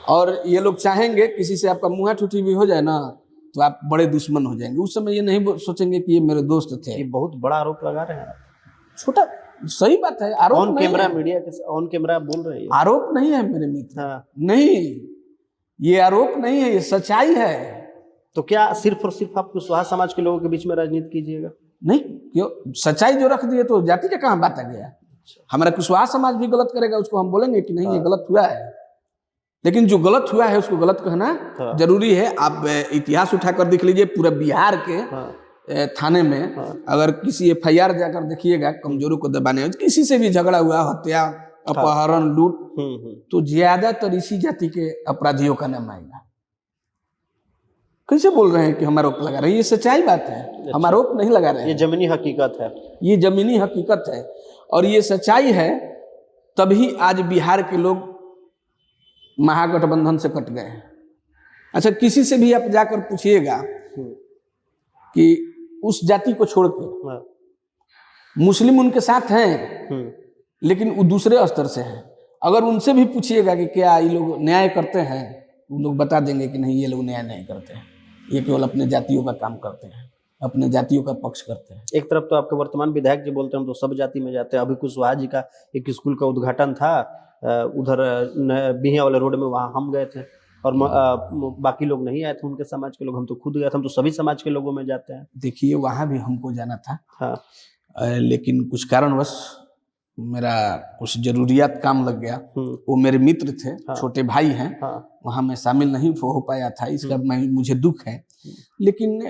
S3: और ये लोग चाहेंगे किसी से आपका मुँह ठुठी भी हो जाए ना तो आप बड़े दुश्मन हो जाएंगे। उस समय ये नहीं सोचेंगे कि ये मेरे दोस्त थे।
S1: ये बहुत बड़ा आरोप लगा रहे हैं।
S3: छोटा, सही बात है, आरोप
S1: ऑन कैमरा, मीडिया के ऑन कैमरा बोल रहे हैं।
S3: आरोप नहीं है मेरे मित्र। नहीं, ये आरोप नहीं है, ये सच्चाई है।
S1: तो क्या सिर्फ और सिर्फ आप कुशवाहा समाज के लोगों के बीच में राजनीति कीजिएगा?
S3: नहीं, क्यों? सच्चाई जो रख दिए तो जाति का कहाँ बात आ गया? हमारा कुशवाहा समाज भी गलत करेगा, उसको हम बोलेंगे कि नहीं ये गलत हुआ है, लेकिन जो गलत हुआ है उसको गलत कहना जरूरी है। आप इतिहास उठाकर देख लीजिए, पूरा बिहार के थाने में अगर किसी FIR जाकर देखिएगा, कमजोरों को दबाने, किसी से भी झगड़ा हुआ, हत्या, अपहरण, लूट, तो ज्यादातर इसी जाति के अपराधियों का नाम आएगा। कैसे बोल रहे हैं कि हम आरोप लगा रहे हैं? ये सच्चाई बात है, हम आरोप नहीं लगा रहे हैं।
S1: ये जमीनी हकीकत है।
S3: ये जमीनी हकीकत है और ये सच्चाई है। तभी आज बिहार के लोग महागठबंधन से कट गए हैं। अच्छा, किसी से भी आप जाकर पूछिएगा कि उस जाति को छोड़ के मुस्लिम उनके साथ हैं, लेकिन वो दूसरे स्तर से हैं। अगर उनसे भी पूछिएगा कि क्या ये लोग न्याय करते हैं, वो लोग बता देंगे कि नहीं, ये लोग न्याय नहीं करते हैं, ये केवल अपने जातियों का काम करते हैं, अपने जातियों का पक्ष करते हैं।
S1: एक तरफ तो आपके वर्तमान विधायक जी बोलते हैं हम तो सब जाति में जाते हैं। अभी कुशवाहा जी का एक स्कूल का उद्घाटन था उधर बिहिया वाले रोड में, वहाँ हम गए थे और बाकी लोग नहीं आए थे उनके समाज के लोग, हम तो खुद गए थे। हम तो सभी समाज के लोगों में जाते हैं।
S3: देखिए, वहाँ भी हमको जाना था, लेकिन कुछ कारणवश मेरा कुछ जरूरियात काम लग गया। वो मेरे मित्र थे, छोटे भाई हैं, वहाँ मैं शामिल नहीं हो पाया था, इसका मुझे दुख है। लेकिन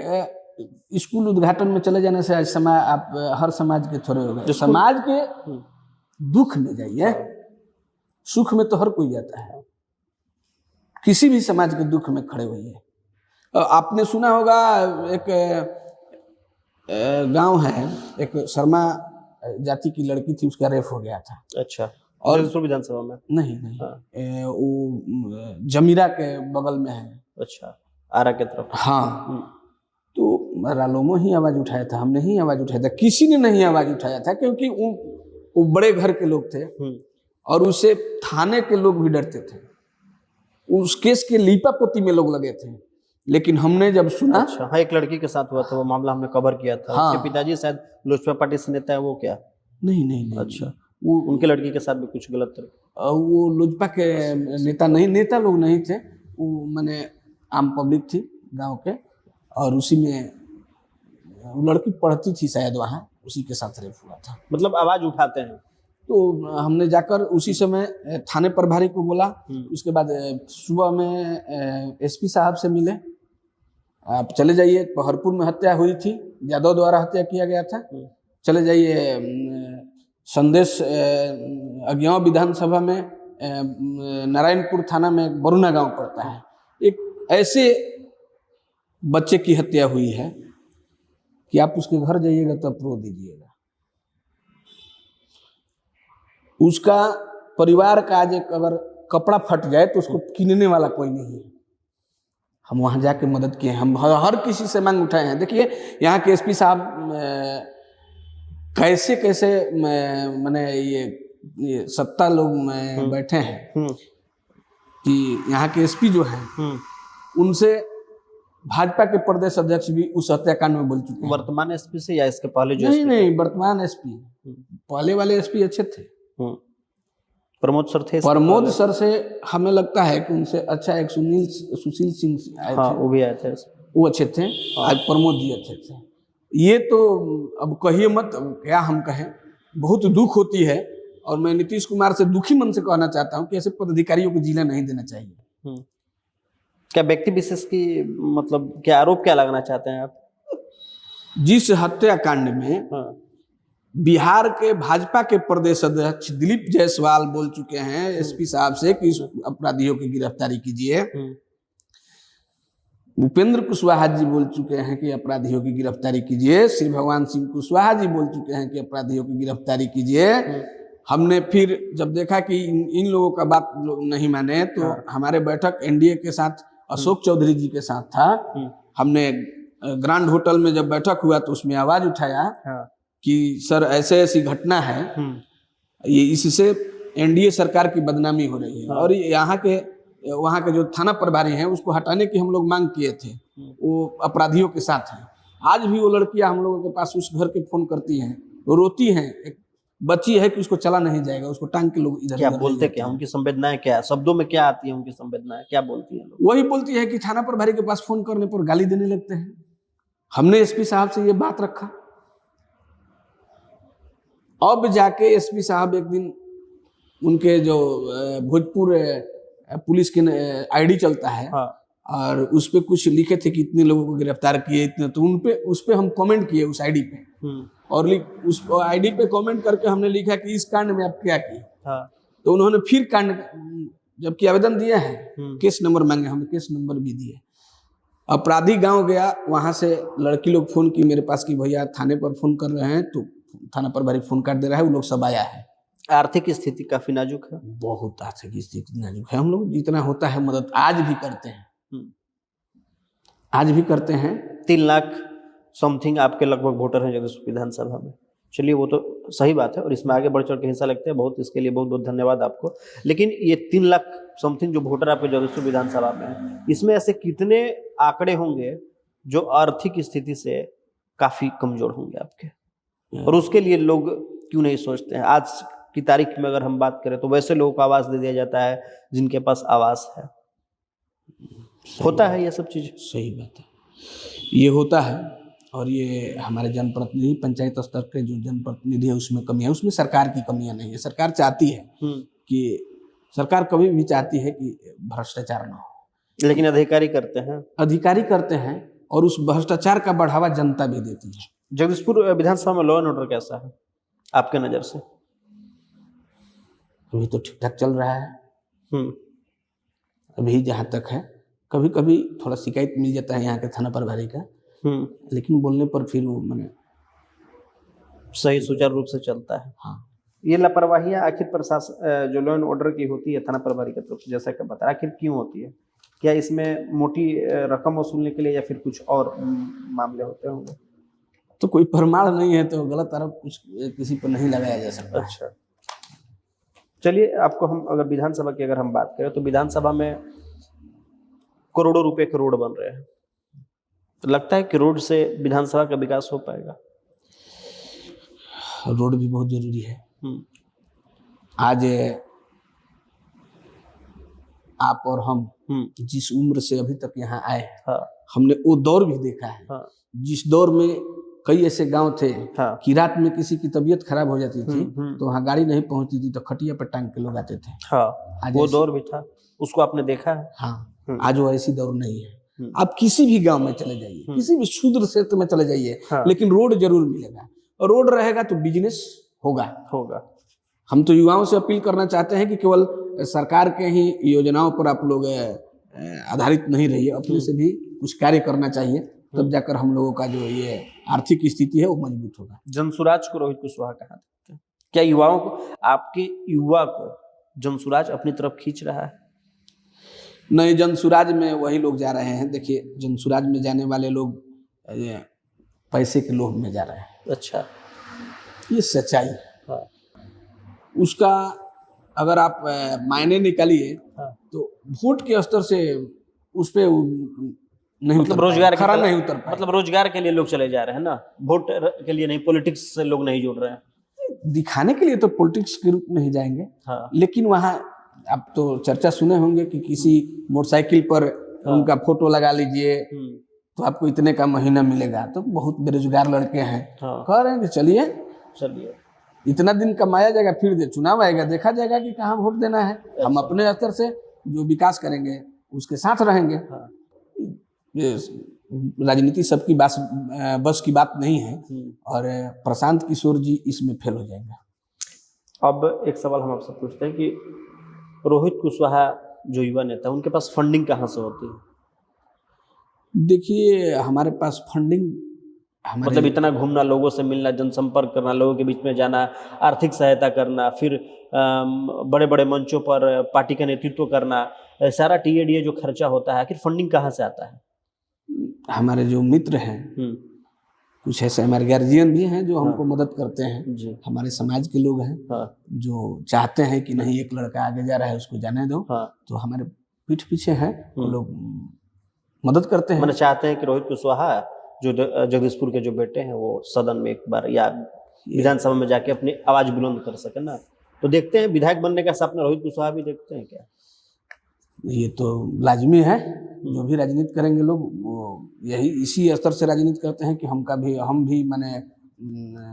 S3: स्कूल उद्घाटन में चले जाने से आज समाज, आप हर समाज के थोड़े हो गए। समाज के दुख में जाइए, सुख में तो हर कोई जाता है। किसी भी समाज के दुख में खड़े होइए। आपने सुना होगा, एक गांव है, एक शर्मा जाति की लड़की थी, उसका रेप हो गया था।
S1: अच्छा, और विधानसभा में? नहीं।
S3: वो जमीरा के बगल में है।
S1: अच्छा, आरा के तरफ।
S3: हाँ, तो रालोमो ही आवाज उठाया था, हमने ही आवाज उठाया था, किसी ने नहीं आवाज उठाया था, क्योंकि वो बड़े घर के लोग थे और उसे थाने के लोग भी डरते थे। उस केस के लीपापोती में लोग लगे थे। लेकिन हमने जब सुना,
S1: अच्छा, हाँ, एक लड़की के साथ हुआ था, वो मामला हमने कवर किया था। उसके पिताजी शायद लोजपा पार्टी से नेता है, वो क्या?
S3: नहीं।
S1: अच्छा,
S3: वो
S1: उनके लड़की के साथ भी कुछ गलत
S3: वो लोजपा के नेता लोग नहीं थे, वो मैंने आम पब्लिक थी गांव के, और उसी में वो लड़की पढ़ती थी शायद वहाँ, उसी के साथ रेप हुआ था।
S1: मतलब आवाज उठाते हैं।
S3: तो हमने जाकर उसी समय थाने प्रभारी को बोला। उसके बाद सुबह में एसपी साहब से मिले, आप चले जाइए, पहरपुर में हत्या हुई थी, यादव द्वारा हत्या किया गया था, चले जाइए संदेश अज्ञाव विधानसभा में नारायणपुर थाना में बरुना गांव पड़ता है, एक ऐसे बच्चे की हत्या हुई है कि आप उसके घर जाइएगा तो आप रो दीजिएगा। उसका परिवार का आज एक अगर कपड़ा फट जाए तो उसको किनने वाला कोई नहीं है। हम वहाँ जाके मदद किए, हम हर किसी से मांग उठाए हैं। देखिए यहाँ के एसपी साहब कैसे कैसे मैंने ये सत्ता लोग में बैठे हैं कि यहाँ के एसपी जो हैं उनसे भाजपा के प्रदेश अध्यक्ष भी उस हत्याकांड में बोल चुके हैं।
S1: वर्तमान एसपी से या इसके पहले जो
S3: नहीं, वर्तमान एसपी, पहले वाले एसपी अच्छे थे।
S1: प्रमोद सर थे।
S3: प्रमोद सर से हमें लगता है कि उनसे अच्छा एक सुशील सिंह आए थे,
S1: वो भी आए थे,
S3: वो अच्छे थे। आज प्रमोद जी अच्छे थे। ये तो अब कहिए मत, क्या हम कहें, बहुत दुख होती है। और मैं नीतीश कुमार से दुखी मन से कहना चाहता हूँ कि ऐसे पदाधिकारियों को जिला नहीं देना चाहिए।
S1: क्या व्यक्ति विशेष की मतलब क्या आरोप क्या लगाना चाहते हैं आप?
S3: जिस हत्याकांड में बिहार के भाजपा के प्रदेश अध्यक्ष दिलीप जायसवाल बोल चुके हैं एसपी साहब से कि इस अपराधियों की गिरफ्तारी कीजिए, भूपेंद्र कुशवाहा जी बोल चुके हैं कि अपराधियों की गिरफ्तारी कीजिए, श्री भगवान सिंह कुशवाहा जी बोल चुके हैं कि अपराधियों की गिरफ्तारी कीजिए। हमने फिर जब देखा कि इन लोगों का बात लोग नहीं माने तो हमारे बैठक एनडीए के साथ अशोक चौधरी जी के साथ था। हमने ग्रांड होटल में जब बैठक हुआ तो उसमें आवाज उठाया कि सर ऐसे ऐसी घटना है, ये इससे एनडीए सरकार की बदनामी हो रही है। और यहाँ के वहाँ के जो थाना प्रभारी हैं उसको हटाने की हम लोग मांग किए थे, वो अपराधियों के साथ हैं। आज भी वो लड़कियां हम लोगों के पास उस घर के फोन करती हैं, वो रोती हैं। एक बच्ची है कि उसको चला नहीं जाएगा, उसको टांग के लोग इधर
S1: क्या बोलते, क्या उनकी संवेदनाएं, क्या शब्दों में क्या आती है उनकी संवेदनाएं, क्या बोलती है?
S3: वही बोलती है कि थाना प्रभारी के पास फोन करने पर गाली देने लगते हैं। हमने एसपी साहब से ये बात रखा, अब जाके एसपी साहब एक दिन उनके जो भोजपुर पुलिस के आईडी चलता है और उस पे कुछ लिखे थे कि इतने लोगों को गिरफ्तार किए इतने, तो उस पे हम कमेंट किए उस आईडी पे, और उस आईडी पे कमेंट करके हमने लिखा कि इस कांड में आप क्या किए। तो उन्होंने फिर कांड जबकि आवेदन दिए हैं, केस नंबर मांगे, हमें केस नंबर भी दिए। अपराधी गांव गया, वहां से लड़की लोग फोन की मेरे पास कि भैया थाने पर फोन कर रहे हैं, तो थाना प्रभारी फोन काट दे रहा है, वो लोग सब आया है।
S1: आर्थिक स्थिति काफी नाजुक है,
S3: बहुत आर्थिक स्थिति नाजुक है। हम लोग जितना होता है मदद आज भी करते हैं, आज भी करते हैं।
S1: 3 लाख समथिंग आपके लगभग वोटर हैं जगदीशपुर विधानसभा में। चलिए वो तो सही बात है और इसमें आगे बढ़ चढ़ के हिस्सा लगते हैं, बहुत इसके लिए बहुत बहुत धन्यवाद आपको। लेकिन ये 3 लाख समथिंग जो वोटर आपके जगदीशपुर विधानसभा में है, इसमें ऐसे कितने आंकड़े होंगे जो आर्थिक स्थिति से काफी कमजोर होंगे आपके, और उसके लिए लोग क्यों नहीं सोचते हैं? आज की तारीख में अगर हम बात करें तो वैसे लोगों को आवाज दे दिया जाता है जिनके पास आवाज है। होता है ये सब चीज?
S3: सही बात है, ये होता है। और ये हमारे जनप्रतिनिधि, पंचायत स्तर के जो जनप्रतिनिधि है उसमें कमी है, उसमें सरकार की कमियां नहीं है। सरकार चाहती है कि सरकार कभी भी चाहती है कि भ्रष्टाचार ना हो,
S1: लेकिन अधिकारी करते हैं,
S3: अधिकारी करते हैं, और उस भ्रष्टाचार का बढ़ावा जनता भी देती है।
S1: जगदीशपुर विधानसभा में लॉ एंड ऑर्डर कैसा है आपके नज़र से?
S3: अभी तो ठीक ठाक चल रहा है। अभी जहाँ तक है, कभी कभी थोड़ा शिकायत मिल जाता है यहाँ के थाना प्रभारी का, लेकिन बोलने पर फिर वो मैंने
S1: सही सुचारू रूप से चलता है।
S3: हाँ,
S1: ये लापरवाहियाँ आखिर प्रशासन जो लॉ एंड ऑर्डर की होती है थाना प्रभारी की तरफ से, जैसा कि बता, आखिर क्यों होती है? क्या इसमें मोटी रकम वसूलने के लिए या फिर कुछ और मामले होते होंगे?
S3: तो कोई प्रमाण नहीं है तो गलत आरोप कुछ किसी पर नहीं लगाया जा सकता।
S1: अच्छा, चलिए आपको हम अगर विधानसभा की अगर हम बात करें तो विधानसभा में करोड़ों रुपए के रोड बन रहे हैं, तो लगता है कि रोड से विधानसभा का विकास हो पाएगा?
S3: रोड भी बहुत जरूरी है, आज आप और हम जिस उम्र से अभी तक यहाँ आए हैं,
S1: हाँ,
S3: हमने वो दौर भी देखा है,
S1: हाँ,
S3: जिस दौर में कई ऐसे गांव थे
S1: हाँ,
S3: कि रात में किसी की तबीयत खराब हो जाती थी
S1: हम्म।
S3: तो वहाँ गाड़ी नहीं पहुंचती थी तो खटिया पर टांग के लोग आते थे।
S1: हाँ,
S3: आज
S1: वो
S3: ऐसी-
S1: दौर भी था, उसको आपने देखा है।
S3: हाँ, आज वो ऐसी दौर नहीं है।
S1: हम्म।
S3: आप किसी भी गांव में चले जाइए, किसी भी शूद्र क्षेत्र में चले जाइए,
S1: हाँ।
S3: लेकिन रोड जरूर मिलेगा, और रोड रहेगा तो बिजनेस होगा। हम तो युवाओं से अपील करना चाहते हैं कि केवल सरकार के ही योजनाओं पर आप लोग आधारित नहीं रहिए, अपने से भी कुछ कार्य करना चाहिए, तब जाकर हम लोगों का जो ये आर्थिक स्थिति है वो मजबूत होगा।
S1: जनसुराज को रोहित कुशवाहा कहा देखते हैं, क्या युवाओं को, आपके युवा को जनसुराज अपनी तरफ खींच रहा है?
S3: नहीं, जनसुराज में वही लोग जा रहे हैं। देखिए, जनसुराज में जाने वाले लोग पैसे के लोभ में जा रहे हैं।
S1: अच्छा,
S3: ये सच्चाई है।
S1: हाँ,
S3: उसका अगर आप मायने निकालिए
S1: हाँ।
S3: तो वोट के स्तर से उस पे नहीं
S1: मतलब
S3: उतर
S1: रोजगार
S3: पाएगा, खरा नहीं उतर पाएगा।
S1: मतलब रोजगार के लिए लोग चले जा रहे हैं ना, वोट के लिए नहीं, पॉलिटिक्स से लोग नहीं जुड़ रहे हैं।
S3: दिखाने के लिए तो पॉलिटिक्स के रूप में ही जाएंगे,
S1: हाँ,
S3: लेकिन वहाँ आप तो चर्चा सुने होंगे कि किसी मोटरसाइकिल पर उनका फोटो लगा लीजिए तो आपको इतने का महीना मिलेगा। तो बहुत बेरोजगार लड़के हैं,
S1: हाँ।
S3: कह रहे हैं कि चलिए इतना दिन कमाया जाएगा, फिर चुनाव आएगा, देखा जाएगा कि कहाँ वोट देना है। हम अपने स्तर से जो विकास करेंगे उसके साथ रहेंगे।
S1: हाँ।
S3: ये राजनीति सबकी बस की बात नहीं है, और प्रशांत किशोर जी इसमें फेल हो जाएंगे।
S1: अब एक सवाल हम आपसे पूछते हैं कि रोहित कुशवाहा जो युवा नेता, उनके पास फंडिंग कहाँ से होती है?
S3: देखिए, हमारे पास फंडिंग
S1: मतलब इतना घूमना, लोगों से मिलना, जनसंपर्क करना, लोगों के बीच में जाना, आर्थिक सहायता करना, फिर बड़े बड़े मंचों पर पार्टी का नेतृत्व करना, सारा टीएडीए जो खर्चा होता है, आखिर फंडिंग कहाँ से आता है?
S3: हमारे जो मित्र हैं, कुछ ऐसे हमारे गार्जियन भी हैं जो हमको मदद करते हैं
S1: जी।
S3: हमारे समाज के लोग हैं,
S1: हाँ।
S3: जो चाहते हैं कि नहीं, एक लड़का आगे जा रहा है उसको जाने दो। हाँ। तो हमारे पीठ पीछे हैं, वो लोग मदद करते हैं।
S1: मैंने चाहते हैं कि रोहित कुशवाहा जो जगदीशपुर के जो बेटे हैं वो सदन में एक बार या विधानसभा में जाके अपनी आवाज बुलंद कर सके ना। तो देखते हैं, विधायक बनने का सपना रोहित कुशवाहा भी देखते हैं क्या?
S3: ये तो लाजमी है, जो भी राजनीति करेंगे लोग वो यही इसी स्तर से राजनीति करते हैं कि हम भी माने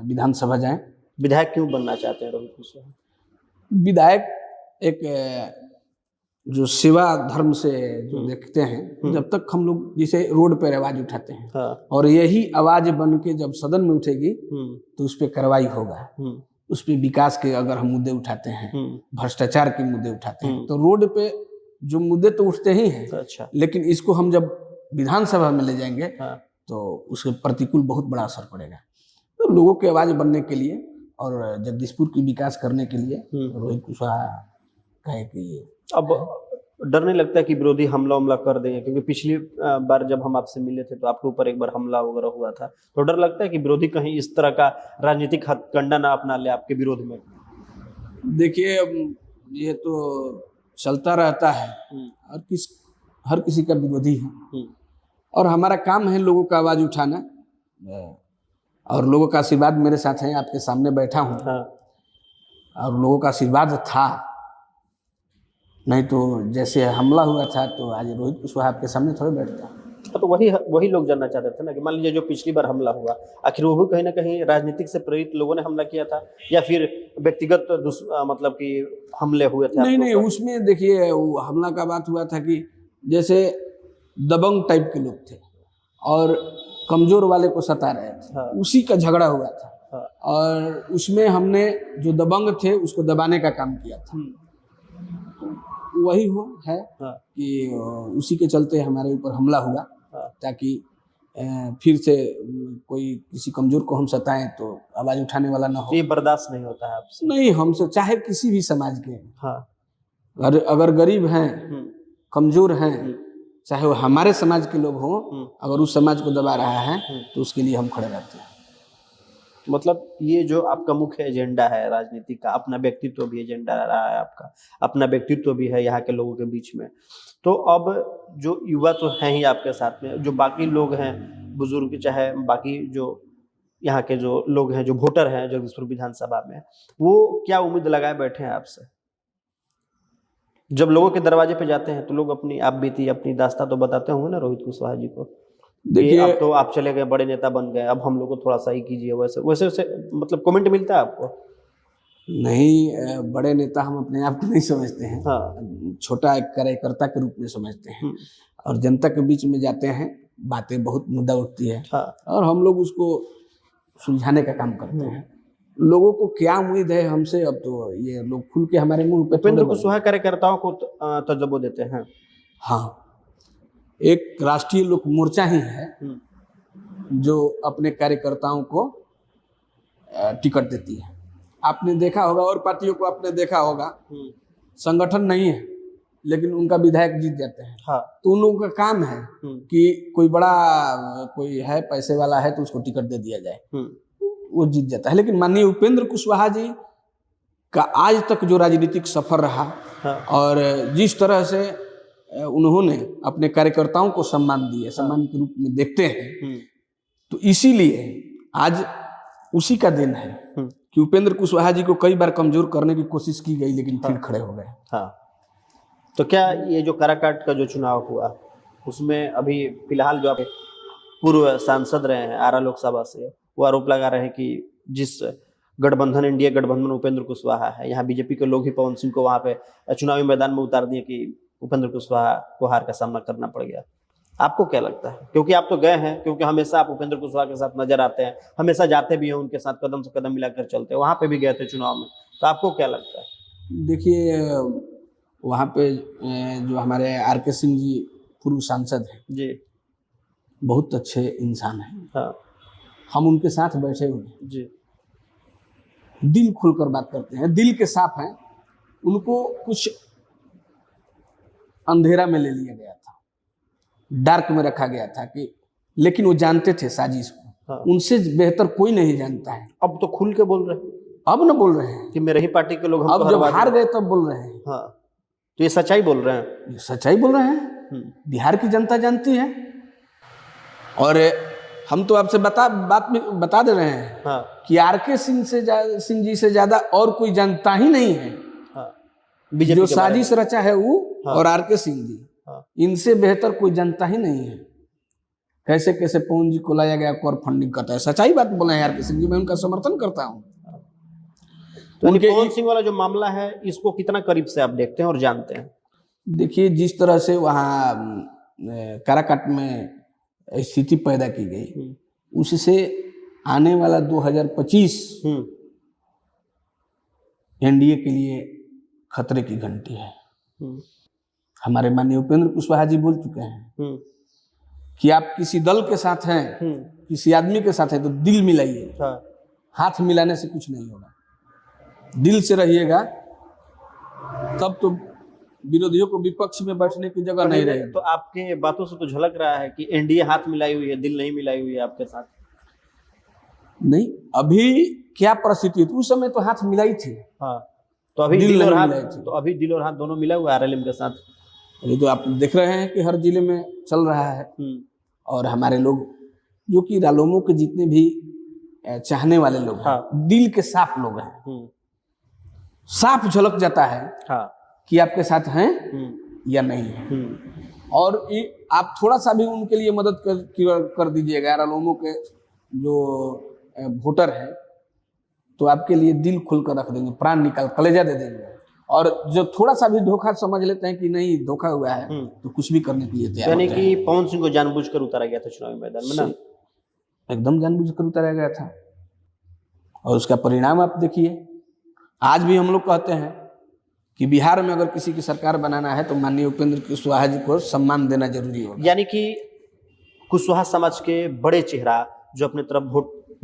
S3: विधानसभा जाएं।
S1: विधायक क्यों बनना चाहते हैं रोहित कुशवाहा?
S3: विधायक एक जो सेवा धर्म से जो देखते हैं, जब तक हम लोग जैसे रोड पर आवाज उठाते हैं, हाँ। और यही आवाज बन के जब सदन में उठेगी तो उस पर कार्रवाई होगा, उस पर विकास के अगर हम मुद्दे उठाते हैं, भ्रष्टाचार के मुद्दे उठाते हैं, तो रोड पे जो मुद्दे तो उठते ही हैं। अच्छा। लेकिन इसको हम जब विधानसभा में ले जाएंगे, हाँ। तो उसके प्रतिकूल बहुत बड़ा असर पड़ेगा। तो लोगों की आवाज बनने के लिए और जगदीशपुर की विकास करने के लिए रोहित कुशवाहा कहे कि
S1: अब डर नहीं लगता कि विरोधी हमला कर देंगे? क्योंकि पिछली बार जब हम आपसे मिले थे तो आपके ऊपर एक बार हमला वगैरह हुआ था, तो डर लगता है कि विरोधी कहीं इस तरह का राजनीतिक हथकंडा ना अपना ले आपके विरोध में?
S3: देखिए, ये तो चलता रहता है, और हर किसी का विरोधी है, और हमारा काम है लोगों का आवाज उठाना, और लोगों का आशीर्वाद मेरे साथ है, आपके सामने बैठा हूँ। हाँ। और लोगों का आशीर्वाद था, नहीं तो जैसे हमला हुआ था तो आज रोहित कुशवाहा आपके सामने थोड़े बैठता।
S1: तो वही लोग जानना चाहते थे ना कि मान लीजिए जो पिछली बार हमला हुआ, आखिर वो भी कहीं ना कहीं राजनीतिक से प्रेरित लोगों ने हमला किया था या फिर व्यक्तिगत मतलब कि हमले हुए थे?
S3: नहीं, उसमें देखिए वो हमला का बात हुआ था कि जैसे दबंग टाइप के लोग थे और कमजोर वाले को सता रहे थे। हाँ। उसी का झगड़ा हुआ था। हाँ। और उसमें हमने जो दबंग थे उसको दबाने का काम किया था। वही है। हाँ। कि उसी के चलते हमारे ऊपर हमला हुआ। हाँ। ताकि फिर से कोई किसी कमजोर को हम सताएं तो आवाज उठाने वाला ना हो।
S1: ये बर्दाश्त नहीं होता है आपसे?
S3: नहीं, हमसे चाहे किसी भी समाज के।
S1: हाँ।
S3: अगर गरीब हैं, कमजोर हैं, चाहे वो हमारे समाज के लोग हों, अगर उस समाज को दबा रहा है तो उसके लिए हम खड़े रहते हैं।
S1: मतलब ये जो आपका मुख्य एजेंडा है राजनीति का, अपना व्यक्तित्व भी एजेंडा रहा है आपका, अपना व्यक्तित्व भी है यहाँ के लोगों के बीच में। तो अब जो युवा तो हैं ही आपके साथ में, जो बाकी लोग हैं बुजुर्ग, चाहे बाकी जो यहाँ के जो लोग हैं, जो वोटर हैं जगदीशपुर विधानसभा में, वो क्या उम्मीद लगाए बैठे हैं आपसे? जब लोगों के दरवाजे पे जाते हैं तो लोग अपनी आप बीती, अपनी दास्तां तो बताते होंगे ना रोहित कुशवाहा जी को।
S3: देखिए,
S1: अब तो आप चले गए, बड़े नेता बन गए, अब हम लोग को थोड़ा सा ही कीजिए, वैसे वैसे वैसे मतलब कमेंट मिलता है आपको?
S3: नहीं, बड़े नेता हम अपने आप को नहीं समझते हैं।
S1: हाँ।
S3: छोटा एक कार्यकर्ता के रूप में समझते हैं, और जनता के बीच में जाते हैं, बातें बहुत मुद्दा उठती है,
S1: हाँ।
S3: और हम लोग उसको सुलझाने का काम करते हैं। लोगों को क्या उम्मीद है हमसे, अब तो ये लोग खुल के हमारे मुंह पे
S1: उपेंद्र कुशवाहा कार्यकर्ताओं को तजब्बो देते हैं।
S3: हाँ, एक राष्ट्रीय लोक मोर्चा ही है जो अपने कार्यकर्ताओं को टिकट देती है। आपने देखा होगा, और पार्टियों को आपने देखा होगा, संगठन नहीं है लेकिन उनका विधायक जीत जाते हैं।
S1: हाँ।
S3: तो उन लोगों का काम है कि कोई बड़ा कोई है, पैसे वाला है, तो उसको टिकट दे दिया जाए, वो जीत जाता है। लेकिन माननीय उपेंद्र कुशवाहा जी का आज तक जो राजनीतिक सफर रहा,
S1: हाँ।
S3: और जिस तरह से उन्होंने अपने कार्यकर्ताओं को सम्मान दिए, सम्मान के रूप में देखते हैं, तो इसीलिए आज उसी का दिन है कि उपेंद्र कुशवाहा जी को कई बार कमजोर करने की कोशिश की गई, लेकिन फिर खड़े हो गए।
S1: हाँ। तो क्या ये जो काराकाट का जो चुनाव हुआ, उसमें अभी फिलहाल जो आप पूर्व सांसद रहे हैं आरा लोकसभा से, वो आरोप लगा रहे हैं कि जिस गठबंधन, इंडिया गठबंधन उपेंद्र कुशवाहा है, यहाँ बीजेपी के लोग ही पवन सिंह को वहाँ पे चुनावी मैदान में उतार दिए कि उपेंद्र कुशवाहा को हार का सामना करना पड़ गया। आपको क्या लगता है? क्योंकि आप तो गए हैं, क्योंकि हमेशा आप उपेंद्र कुशवाहा के साथ नजर आते हैं, हमेशा जाते भी हैं उनके साथ, कदम से कदम मिलाकर चलते हैं, वहाँ पे भी गए थे चुनाव में, तो आपको क्या लगता है?
S3: देखिए, वहाँ पे जो हमारे आर.के. सिंह जी पूर्व सांसद हैं
S1: जी,
S3: बहुत अच्छे इंसान हैं।
S1: हाँ
S3: हम उनके साथ बैठे हुए हैं
S1: जी,
S3: दिल खुलकर बात करते हैं, दिल के साफ हैं। उनको कुछ अंधेरा में ले लिया गया था, डार्क में रखा गया था कि, लेकिन वो जानते थे साजिश को।
S1: हाँ।
S3: उनसे बेहतर कोई नहीं जानता है।
S1: अब तो खुल के बोल रहे हैं
S3: अब न बोल रहे हैं
S1: कि मेरे ही पार्टी के लोग हमको
S3: अब जब
S1: हरवा
S3: हार
S1: दिए।
S3: गए तब बोल रहे हैं।
S1: हाँ, तो ये सच्चाई बोल रहे हैं।
S3: ये सच्चाई बोल रहे हैं, बिहार की जनता जानती है। और हम तो आपसे बता दे रहे हैं
S1: हाँ,
S3: कि आर.के. सिंह जी से ज्यादा और कोई जानता ही नहीं है।
S1: हाँ, बीजेपी
S3: जो
S1: के बारे में।
S3: साजिश रचा है वो,
S1: हाँ।
S3: और आर.के. सिंह जी,
S1: हाँ।
S3: इनसे बेहतर कोई जनता ही नहीं है। कैसे कैसे पवन जी को लाया गया, कॉर फंडिंग करता है, सच्चाई बात बोले हैं आर.के. सिंह जी, मैं उनका समर्थन करता हूँ।
S1: तो
S3: उनके
S1: पवन सिंह वाला जो मामला है, इसको कितना करीब से आप देखते हैं और जानते हैं?
S3: देखिए, जिस तरह से वहाँ काराकाट में स्थिति पैदा की गई, उससे आने वाला 2025 एनडीए के लिए खतरे की घंटी है। हमारे माननीय उपेंद्र कुशवाहा जी बोल चुके हैं कि आप किसी दल के साथ हैं, किसी आदमी के साथ हैं, तो दिल मिलाइए।
S1: हाँ।
S3: हाथ मिलाने से कुछ नहीं होगा, दिल से रहिएगा, तब तो विरोधियों को विपक्ष में बैठने की जगह नहीं रहेगी।
S1: तो आपके बातों से तो झलक रहा है कि एनडीए हाथ मिलाई हुई है, दिल नहीं मिलाई हुई है आपके साथ।
S3: नहीं, अभी क्या परिस्थिति थी, उस समय तो हाथ मिलाई थी।
S1: हाँ, तो अभी
S3: दिल
S1: दिल और
S3: नहीं
S1: हाथ,
S3: मिलाई थी।
S1: तो अभी दिल और हाथ दोनों मिला हुआ है आरएलएम के साथ।
S3: ये तो आप देख रहे हैं कि हर जिले में चल रहा है। और हमारे लोग, जो कि रालोमो के जितने भी चाहने वाले लोग हैं,
S1: हाँ।
S3: दिल के साफ लोग हैं, साफ झलक जाता है
S1: हाँ।
S3: कि आपके साथ हैं या नहीं है। और आप थोड़ा सा भी उनके लिए मदद कर दीजिएगा, रालोमो के जो वोटर हैं, तो आपके लिए दिल खोलकर रख देंगे, प्राण निकाल कलेजा दे देंगे। और जो थोड़ा सा भी धोखा समझ लेते हैं कि नहीं धोखा हुआ है, तो कुछ भी करने के लिए तैयार
S1: यानी
S3: होते हैं।
S1: कि पवन सिंह को जानबूझकर उतारा गया था चुनावी मैदान में ना?
S3: एकदम जानबूझकर उतारा गया था, और उसका परिणाम आप देखिए। आज भी हम लोग कहते हैं कि बिहार में अगर किसी की सरकार बनाना है तो माननीय उपेंद्र कुशवाहा जी को सम्मान देना जरूरी होगा।
S1: यानी कि कुशवाहा समाज के बड़े चेहरा जो अपने तरफ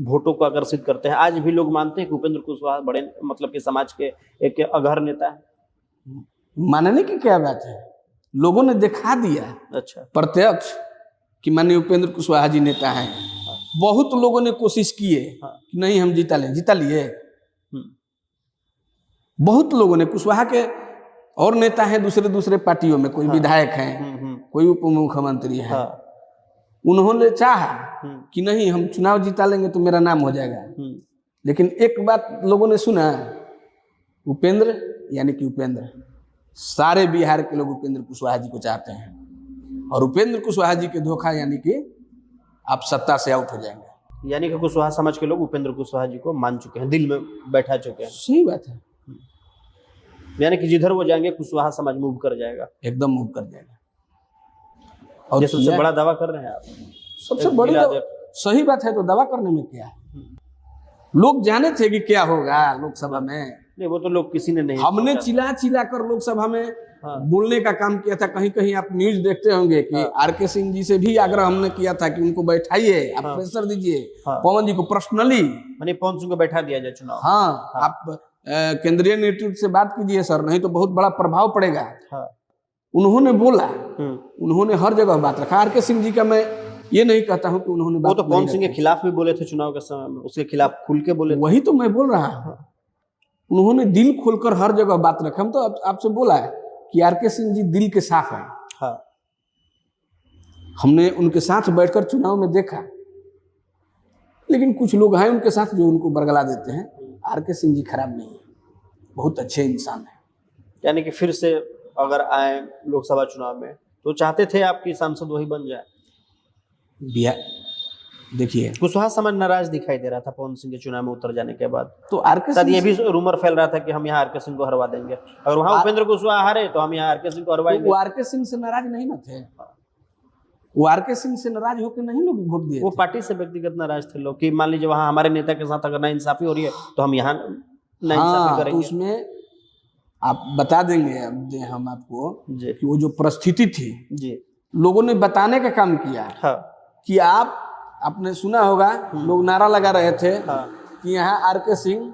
S1: वोटों को आकर्षित करते हैं, आज भी लोग मानते हैं कि उपेंद्र कुशवाहा बड़े मतलब कि समाज के एक अगहर नेता है।
S3: मानने की क्या बात है, लोगों ने दिखा दिया
S1: अच्छा,
S3: प्रत्यक्ष कि माननीय उपेंद्र कुशवाहा जी नेता हैं। बहुत लोगों ने कोशिश की है कि नहीं हम जीता लिए। बहुत लोगों ने, कुशवाहा के और नेता हैं दूसरे पार्टियों में, कोई विधायक हैं, कोई उप मुख्यमंत्री हैं, उन्होंने चाहा कि नहीं हम चुनाव जीता लेंगे तो मेरा नाम हो जाएगा, लेकिन एक बात लोगों ने सुना, उपेंद्र यानी कि उपेंद्र, सारे बिहार के लोग उपेंद्र कुशवाहा जी को चाहते हैं, और उपेंद्र कुशवाहा जी के धोखा यानी कि आप सत्ता से आउट हो जाएंगे।
S1: यानी कि कुशवाहा समाज के लोग उपेंद्र कुशवाहा जी को मान चुके हैं, दिल में बैठा चुके हैं।
S3: सही बात है,
S1: यानी कि जिधर वो जाएंगे कुशवाहा समाज मूव कर जाएगा,
S3: एकदम मूव कर जाएगा। और
S1: ये सबसे बड़ा दावा कर रहे हैं आप।
S3: सबसे बड़ी सही बात है, तो दावा करने में क्या है? लोग जाने थे कि क्या होगा लोकसभा में,
S1: नहीं वो तो लोग किसी ने नहीं,
S3: हमने चिल्ला चिल्ला कर लोकसभा में बोलने का काम किया था। कहीं कहीं आप न्यूज देखते होंगे कि आर.के. सिंह जी से भी आग्रह हमने किया था कि उनको बैठाइए, आप प्रेशर दीजिए पवन जी को पर्सनली,
S1: यानी पवन सिंह को बैठा दिया जाए चुनाव।
S3: हाँ, आप केंद्रीय नेतृत्व से बात कीजिए सर, नहीं तो बहुत बड़ा प्रभाव पड़ेगा। उन्होंने बोला, उन्होंने हर जगह बात रखा। आर.के. सिंह जी का मैं ये नहीं कहता हूं कि उन्होंने
S1: वो तो पवन सिंह के खिलाफ भी बोले थे चुनाव के समय में, उसके खिलाफ खुल के बोले।
S3: वही तो मैं बोल रहा हूँ, उन्होंने दिल खोलकर हर जगह बात रखा। हम तो आपसे बोला है कि आर.के. सिंह जी दिल के साफ हैं।
S1: हाँ,
S3: हमने उनके साथ बैठकर चुनाव में देखा, लेकिन कुछ लोग हैं उनके साथ जो उनको बरगला देते हैं। आर.के. सिंह जी खराब नहीं है, बहुत अच्छे इंसान है।
S1: यानी कि फिर से अगर आए लोकसभा चुनाव में तो चाहते थे आपकी सांसद वही बन जाए।
S3: देखिए
S1: कुशवाहा समाज नाराज दिखाई दे रहा था पवन सिंह के चुनाव में उतर जाने के बाद,
S3: तो आर.के.
S1: सिंह ये भी रूमर फैल रहा था कि हम यहाँ आर.के. सिंह को हरवा देंगे, अगर वहां उपेंद्र कुशवाहा हारे तो हम यहाँ आर.के. सिंह को हरवाएंगे।
S3: वो आर.के. सिंह से नाराज नहीं ना थे, वो आर.के. सिंह से नाराज होकर नहीं लोग वोट दिए,
S1: वो पार्टी से व्यक्तिगत नाराज थे लोग कि मान लीजिए वहां हमारे नेता के साथ अगर नाइंसाफी हो रही है तो हम यहाँ नाइंसाफी करेंगे।
S3: तो उसमें आप बता देंगे अब हम आपको कि वो जो परिस्थिति थी
S1: जी,
S3: लोगों ने बताने का काम किया। कि आपने सुना होगा लोग नारा लगा रहे थे कि यहाँ आर.के. सिंह,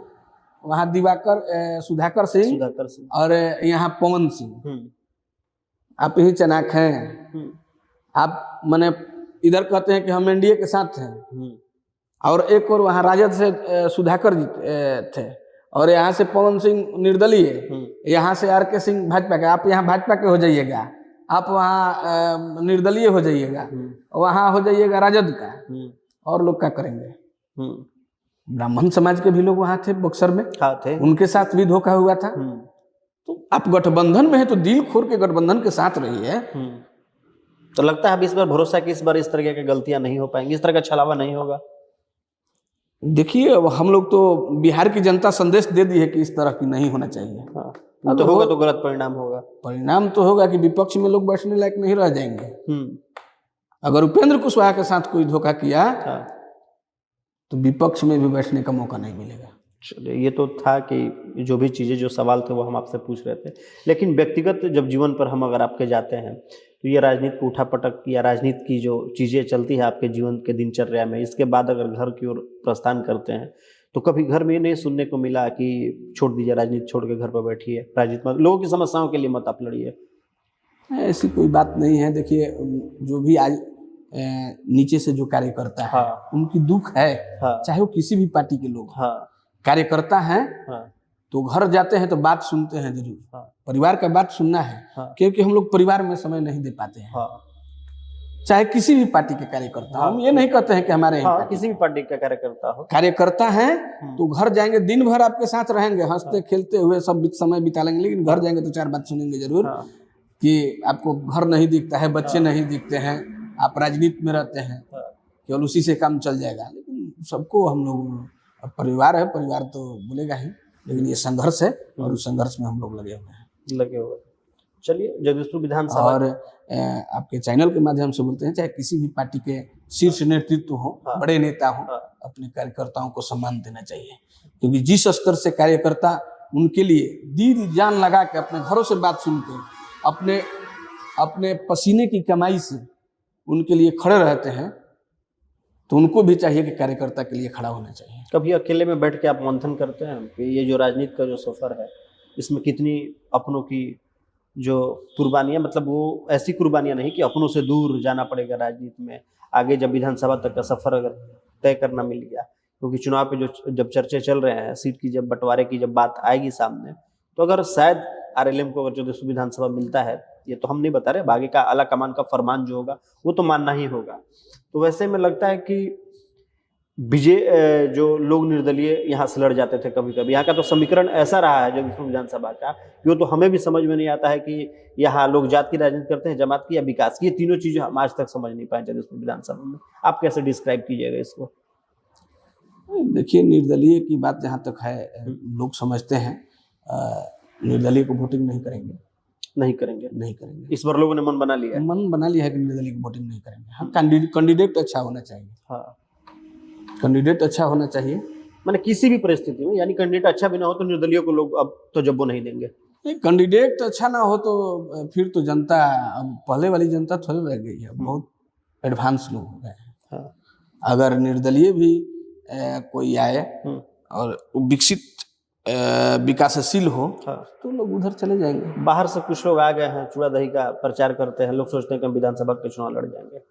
S3: वहाँ दिवाकर सुधाकर सिंह और यहाँ पवन सिंह, आप ही चनाक हैं। आप माने इधर कहते हैं कि हम एनडीए के साथ हैं, और एक और वहाँ राजद से सुधाकर जी थे, और यहाँ से पवन सिंह निर्दलीय, यहाँ से आर.के. सिंह भाजपा के। आप यहाँ भाजपा के हो जाइएगा, आप वहाँ निर्दलीय हो जाइएगा, वहाँ हो जाइएगा राजद का, और लोग क्या करेंगे? ब्राह्मण समाज के भी लोग वहाँ थे, बक्सर में थे, उनके साथ भी धोखा हुआ था। तो आप गठबंधन में है तो दिल खोल के गठबंधन के साथ रहिए।
S1: तो लगता है अब इस बार भरोसा कि इस बार इस तरह की गलतियां नहीं हो पाएंगी, इस तरह का छलावा नहीं होगा।
S3: देखिए हम लोग तो बिहार की जनता संदेश दे दी है कि इस तरह की नहीं होना चाहिए।
S1: तो होगा तो गलत परिणाम होगा।
S3: परिणाम तो होगा कि विपक्ष में लोग बैठने लायक नहीं रह जाएंगे। अगर उपेंद्र कुशवाहा के साथ कोई धोखा किया तो विपक्ष में भी बैठने का मौका नहीं मिलेगा।
S1: चलिए, ये तो था कि जो भी चीज़ें जो सवाल थे वो हम आपसे पूछ रहे थे, लेकिन व्यक्तिगत जब जीवन पर हम अगर आपके जाते हैं तो ये राजनीति को उठापटक या राजनीति की जो चीज़ें चलती है आपके जीवन के दिनचर्या में, इसके बाद अगर घर की ओर प्रस्थान करते हैं तो कभी घर में ये नहीं सुनने को मिला कि छोड़ दीजिए राजनीति, छोड़ के घर पर बैठिए, राजनीति मत, लोगों की समस्याओं के लिए मत आप लड़िए?
S3: ऐसी कोई बात नहीं है। देखिए जो भी आज नीचे से जो कार्य करता है उनकी दुख है, चाहे वो किसी भी पार्टी के लोग कार्यकर्ता हैं, तो घर जाते हैं तो बात सुनते हैं जरूर। परिवार का बात सुनना है, क्योंकि हम लोग परिवार में समय नहीं दे पाते हैं। चाहे किसी भी पार्टी के कार्यकर्ता, हम ये नहीं कहते हैं कि हमारे
S1: किसी भी पार्टी का
S3: कार्यकर्ता है तो घर जाएंगे, दिन भर आपके साथ रहेंगे, हंसते खेलते हुए सब समय बिता लेंगे, लेकिन घर जाएंगे तो चार बात सुनेंगे जरूर कि आपको घर नहीं दिखता है, बच्चे नहीं दिखते हैं, आप राजनीति में रहते हैं, केवल उसी से काम चल जाएगा। लेकिन सबको हम लोग, परिवार है, परिवार तो बोलेगा ही, लेकिन ये संघर्ष है और उस संघर्ष में हम लोग लगे हुए।
S1: चलिए, जगदीशपुर विधानसभा
S3: और आपके चैनल के माध्यम से बोलते हैं, चाहे किसी भी पार्टी के शीर्ष नेतृत्व हो, बड़े नेता हो, अपने कार्यकर्ताओं को सम्मान देना चाहिए, क्योंकि जिस स्तर से कार्यकर्ता उनके लिए दिल जान लगा के अपने घरों से बात सुन के अपने पसीने की कमाई से उनके लिए खड़े रहते हैं, तो उनको भी चाहिए कि कार्यकर्ता के लिए खड़ा होना चाहिए।
S1: कभी अकेले में बैठ के आप मंथन करते हैं कि ये जो राजनीति का जो सफर है इसमें कितनी अपनों की जो कुर्बानियां, मतलब वो ऐसी कुर्बानियां नहीं कि अपनों से दूर जाना पड़ेगा राजनीति में, आगे जब विधानसभा तक का सफर अगर तय करना मिल गया, क्योंकि चुनाव पे जो जब चर्चे चल रहे हैं, सीट की जब बंटवारे की जब बात आएगी सामने, तो अगर शायद आरएलएम को अगर जगदीशपुर विधानसभा मिलता है ये तो हम नहीं बता रहे, आगे का आला कमान का फरमान जो होगा वो तो मानना ही होगा। तो वैसे में लगता है कि जो लोग निर्दलीय यहाँ से लड़ जाते थे कभी कभी, यहाँ का तो समीकरण ऐसा रहा है जगदीशपुर विधानसभा का कि वो तो हमें भी समझ में नहीं आता है कि यहाँ लोग जात की राजनीति करते हैं, जमात की या विकास की। ये तीनों चीजें हम आज तक समझ नहीं पाए जगदीशपुर विधानसभा में। आप कैसे डिस्क्राइब कीजिएगा इसको?
S3: देखिए, निर्दलीय की बात जहाँ तक है, लोग समझते हैं निर्दलीय को वोटिंग नहीं करेंगे।
S1: नहीं करेंगे।
S3: नहीं करेंगे।
S1: इस बार लोगों ने मन बना लिया है।
S3: मन बना लिया है कि निर्दलीय को वोटिंग नहीं करेंगे। हाँ, कैंडिडेट अच्छा होना चाहिए।
S1: हाँ,
S3: कैंडिडेट अच्छा होना चाहिए।
S1: मैंने किसी भी परिस्थिति में, यानी कैंडिडेट अच्छा भी ना हो तो निर्दलीय को लोग अब तो जब्बो नहीं देंगे।
S3: कैंडिडेट अच्छा ना हो तो फिर तो जनता, अब पहले वाली जनता थोड़ी रह गई है, बहुत एडवांस लोग हो गए हैं।
S1: हाँ।
S3: अगर निर्दलीय भी कोई आए और विकसित विकासशील हो,
S1: हाँ।
S3: तो लोग उधर चले जाएंगे।
S1: बाहर से कुछ लोग आ गए हैं, चूड़ा दही का प्रचार करते हैं, लोग सोचते हैं कि हम विधानसभा के चुनाव लड़ जाएंगे।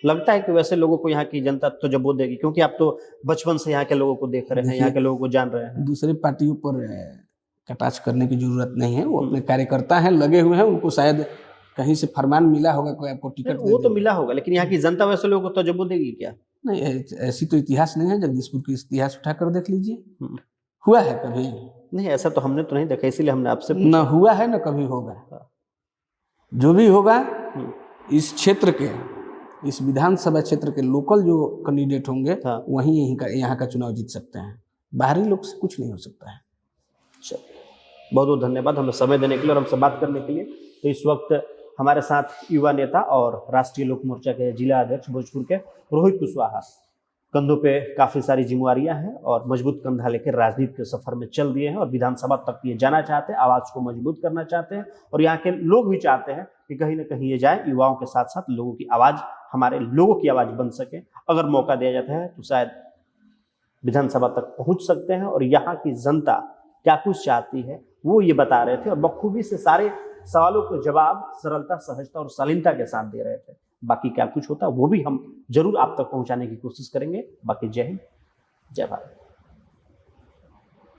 S1: लगता है कि वैसे लोगों को यहाँ की जनता तो जब वो देगी, क्योंकि आप तो बचपन से यहाँ के लोगों को देख रहे हैं, यहाँ के लोगों को जान रहे हैं।
S3: दूसरे पार्टियों पर कटाक्ष करने की जरूरत नहीं है। वो अपने कार्यकर्ता हैं, लगे हुए हैं, उनको शायद कहीं से फरमान मिला होगा कोई आपको टिकट
S1: वो तो मिला होगा, लेकिन यहाँ की जनता वैसे लोगों को तजुर्बा देगी क्या?
S3: नहीं, ऐसी तो इतिहास नहीं है। जगदीशपुर की इतिहास उठाकर देख लीजिए, हुआ है कभी?
S1: नहीं, ऐसा तो हमने तो नहीं देखा, इसीलिए हमने आपसे
S3: न हुआ है न कभी होगा। जो भी होगा, इस क्षेत्र के, इस विधानसभा क्षेत्र के लोकल जो कैंडिडेट होंगे, वही यहाँ का चुनाव जीत सकते हैं। बाहरी लोग से कुछ नहीं हो सकता है।
S1: बहुत बहुत धन्यवाद हमें समय देने के लिए और हमसे बात करने के लिए। तो इस वक्त हमारे साथ युवा नेता और राष्ट्रीय लोक मोर्चा के जिला अध्यक्ष भोजपुर के रोहित कुशवाहा, कंधों पे काफ़ी सारी जिम्मेवारियां हैं और मजबूत कंधा लेकर राजनीति के सफर में चल दिए हैं और विधानसभा तक ये जाना चाहते हैं, आवाज़ को मजबूत करना चाहते हैं और यहाँ के लोग भी चाहते हैं कि कहीं ना कहीं ये जाए, युवाओं के साथ साथ लोगों की आवाज़, हमारे लोगों की आवाज़ बन सके। अगर मौका दिया जाता है तो शायद विधानसभा तक पहुँच सकते हैं। और यहाँ की जनता क्या कुछ चाहती है वो ये बता रहे थे और बखूबी से सारे सवालों को जवाब सरलता, सहजता और शालीनता के साथ दे रहे थे। बाकी क्या कुछ होता है वो भी हम जरूर आप तक पहुंचाने की कोशिश करेंगे। बाकी जय हिंद, जय भारत।